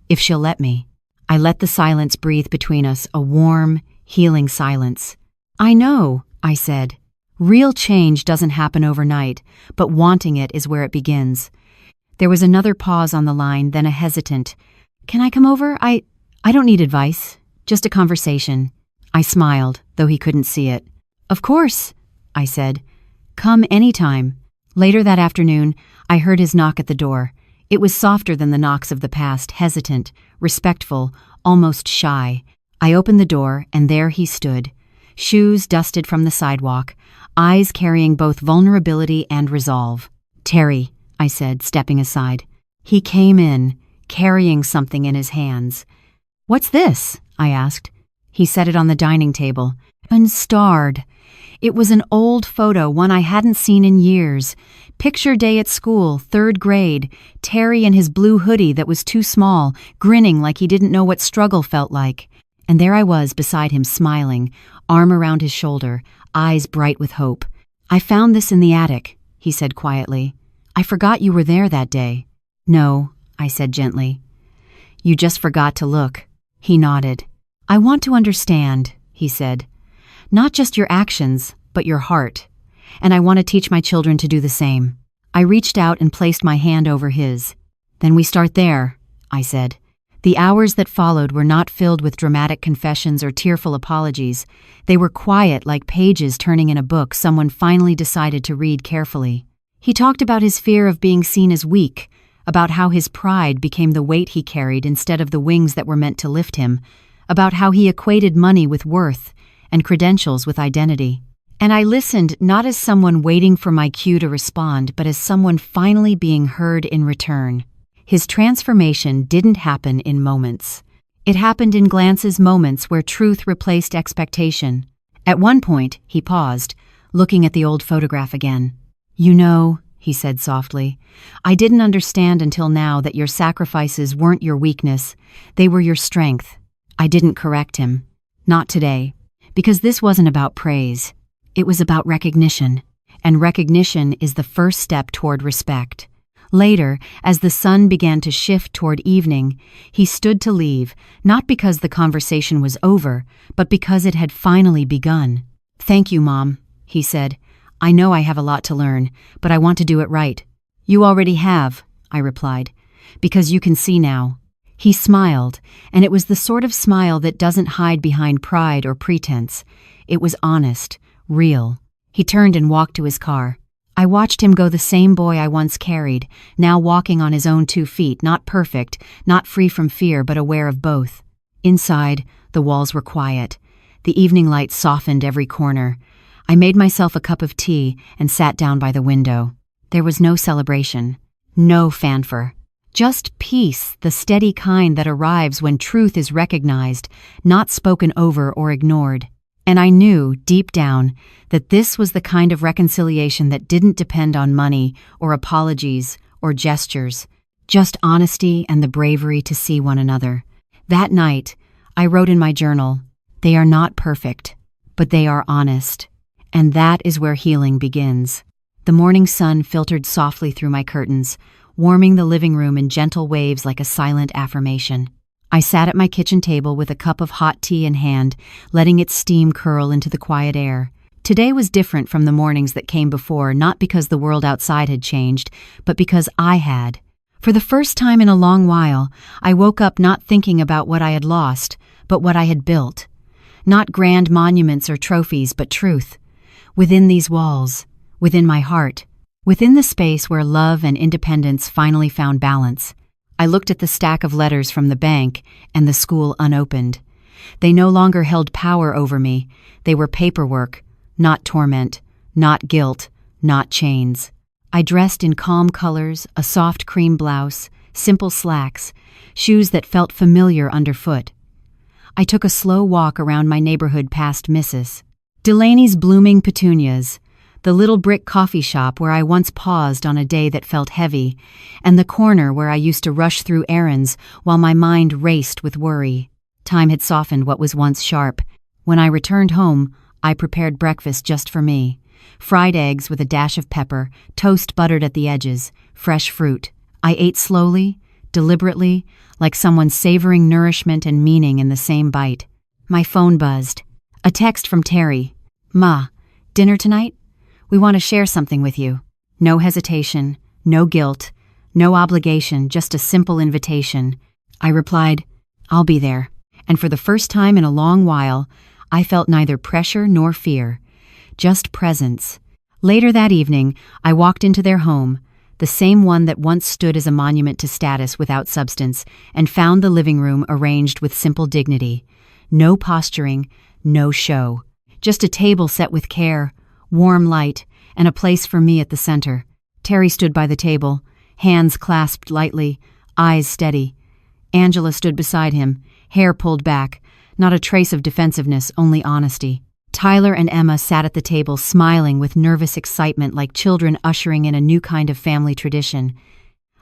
if she'll let me. I let the silence breathe between us, a warm, healing silence. I know, I said. Real change doesn't happen overnight, but wanting it is where it begins. There was another pause on the line, then a hesitant, Can I come over? I don't need advice, just a conversation. I smiled, though he couldn't see it. Of course, I said. Come anytime. Later that afternoon, I heard his knock at the door. It was softer than the knocks of the past, hesitant, respectful, almost shy. I opened the door, and there he stood, shoes dusted from the sidewalk, eyes carrying both vulnerability and resolve. Terry, I said, stepping aside. He came in, carrying something in his hands. What's this? I asked. He set it on the dining table, and starred. It was an old photo, one I hadn't seen in years. Picture day at school, 3rd grade, Terry in his blue hoodie that was too small, grinning like he didn't know what struggle felt like. And there I was beside him, smiling, arm around his shoulder, eyes bright with hope. "I found this in the attic," he said quietly. "I forgot you were there that day." "No," I said gently. "You just forgot to look." He nodded. "I want to understand," he said. "Not just your actions, but your heart. And I want to teach my children to do the same." I reached out and placed my hand over his. "Then we start there," I said. The hours that followed were not filled with dramatic confessions or tearful apologies. They were quiet, like pages turning in a book someone finally decided to read carefully. He talked about his fear of being seen as weak, about how his pride became the weight he carried instead of the wings that were meant to lift him, about how he equated money with worth and credentials with identity. And I listened not as someone waiting for my cue to respond, but as someone finally being heard in return. His transformation didn't happen in moments. It happened in glances, moments where truth replaced expectation. At one point, he paused, looking at the old photograph again. "You know," he said softly, "I didn't understand until now that your sacrifices weren't your weakness, they were your strength." I didn't correct him. Not today. Because this wasn't about praise. It was about recognition. And recognition is the first step toward respect. Later, as the sun began to shift toward evening, he stood to leave, not because the conversation was over, but because it had finally begun. "Thank you, Mom," he said. "I know I have a lot to learn, but I want to do it right." "You already have," I replied, "because you can see now." He smiled, and it was the sort of smile that doesn't hide behind pride or pretense. It was honest, real. He turned and walked to his car. I watched him go, the same boy I once carried, now walking on his own 2 feet, not perfect, not free from fear, but aware of both. Inside, the walls were quiet. The evening light softened every corner. I made myself a cup of tea and sat down by the window. There was no celebration, no fanfare. Just peace, the steady kind that arrives when truth is recognized, not spoken over or ignored. And I knew, deep down, that this was the kind of reconciliation that didn't depend on money or apologies or gestures, just honesty and the bravery to see one another. That night, I wrote in my journal, "They are not perfect, but they are honest." And that is where healing begins. The morning sun filtered softly through my curtains, warming the living room in gentle waves like a silent affirmation. I sat at my kitchen table with a cup of hot tea in hand, letting its steam curl into the quiet air. Today was different from the mornings that came before, not because the world outside had changed, but because I had. For the first time in a long while, I woke up not thinking about what I had lost, but what I had built. Not grand monuments or trophies, but truth. Within these walls, within my heart, within the space where love and independence finally found balance. I looked at the stack of letters from the bank and the school unopened. They no longer held power over me. They were paperwork, not torment, not guilt, not chains. I dressed in calm colors, a soft cream blouse, simple slacks, shoes that felt familiar underfoot. I took a slow walk around my neighborhood past Mrs. Delaney's blooming petunias, the little brick coffee shop where I once paused on a day that felt heavy, and the corner where I used to rush through errands while my mind raced with worry. Time had softened what was once sharp. When I returned home, I prepared breakfast just for me. Fried eggs with a dash of pepper, toast buttered at the edges, fresh fruit. I ate slowly, deliberately, like someone savoring nourishment and meaning in the same bite. My phone buzzed. A text from Terry. "Ma, dinner tonight? We want to share something with you." No hesitation, no guilt, no obligation, just a simple invitation. I replied, "I'll be there." And for the first time in a long while, I felt neither pressure nor fear, just presence. Later that evening, I walked into their home, the same one that once stood as a monument to status without substance, and found the living room arranged with simple dignity. No posturing, no show. Just a table set with care, warm light, and a place for me at the center. Terry stood by the table, hands clasped lightly, eyes steady. Angela stood beside him, hair pulled back, not a trace of defensiveness, only honesty. Tyler and Emma sat at the table smiling with nervous excitement like children ushering in a new kind of family tradition.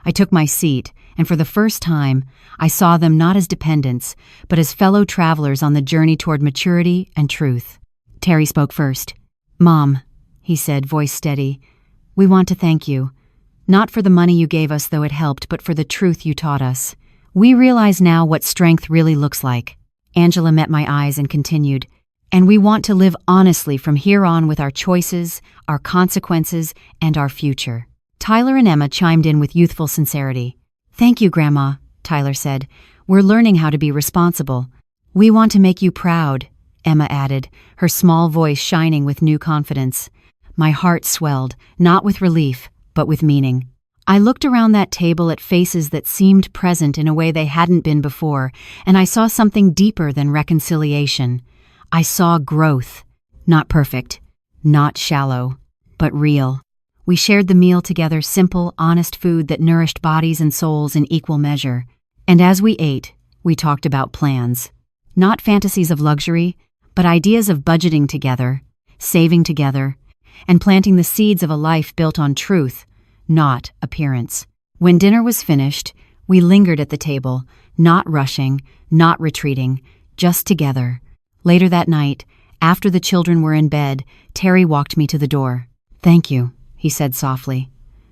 I took my seat, and for the first time, I saw them not as dependents, but as fellow travelers on the journey toward maturity and truth. Terry spoke first. "Mom," he said, voice steady, "we want to thank you. Not for the money you gave us, though it helped, but for the truth you taught us. We realize now what strength really looks like." Angela met my eyes and continued, "And we want to live honestly from here on with our choices, our consequences, and our future." Tyler and Emma chimed in with youthful sincerity. "Thank you, Grandma," Tyler said. "We're learning how to be responsible." "We want to make you proud," Emma added, her small voice shining with new confidence. My heart swelled, not with relief, but with meaning. I looked around that table at faces that seemed present in a way they hadn't been before, and I saw something deeper than reconciliation. I saw growth. Not perfect, not shallow, but real. We shared the meal together, simple, honest food that nourished bodies and souls in equal measure. And as we ate, we talked about plans. Not fantasies of luxury, but ideas of budgeting together, saving together, and planting the seeds of a life built on truth, not appearance. When dinner was finished, we lingered at the table, not rushing, not retreating, just together. Later that night, after the children were in bed, Terry walked me to the door. "Thank you," he said softly.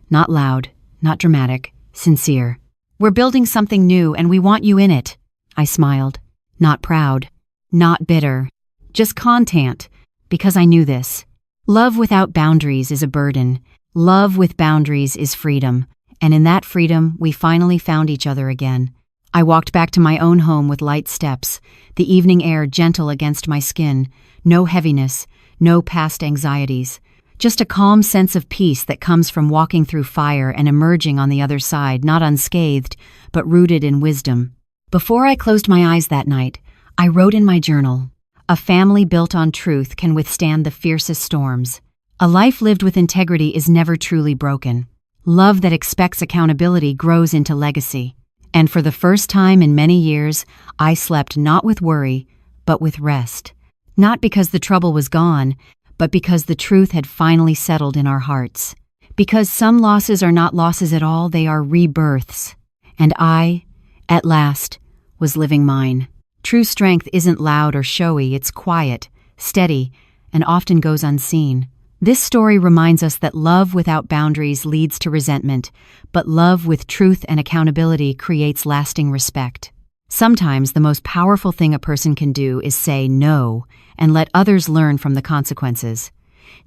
Not loud, not dramatic, sincere. "We're building something new and we want you in it." I smiled. Not proud, not bitter, just content, because I knew this. Love without boundaries is a burden. Love with boundaries is freedom. And in that freedom, we finally found each other again. I walked back to my own home with light steps, the evening air gentle against my skin, no heaviness, no past anxieties. Just a calm sense of peace that comes from walking through fire and emerging on the other side, not unscathed, but rooted in wisdom. Before I closed my eyes that night, I wrote in my journal, "A family built on truth can withstand the fiercest storms. A life lived with integrity is never truly broken. Love that expects accountability grows into legacy." And for the first time in many years, I slept not with worry, but with rest. Not because the trouble was gone, but because the truth had finally settled in our hearts. Because some losses are not losses at all, they are rebirths. And I, at last, was living mine. True strength isn't loud or showy, it's quiet, steady, and often goes unseen. This story reminds us that love without boundaries leads to resentment, but love with truth and accountability creates lasting respect. Sometimes the most powerful thing a person can do is say no and let others learn from the consequences.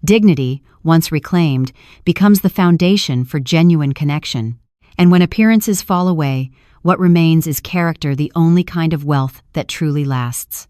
Dignity, once reclaimed, becomes the foundation for genuine connection. And when appearances fall away, what remains is character, the only kind of wealth that truly lasts.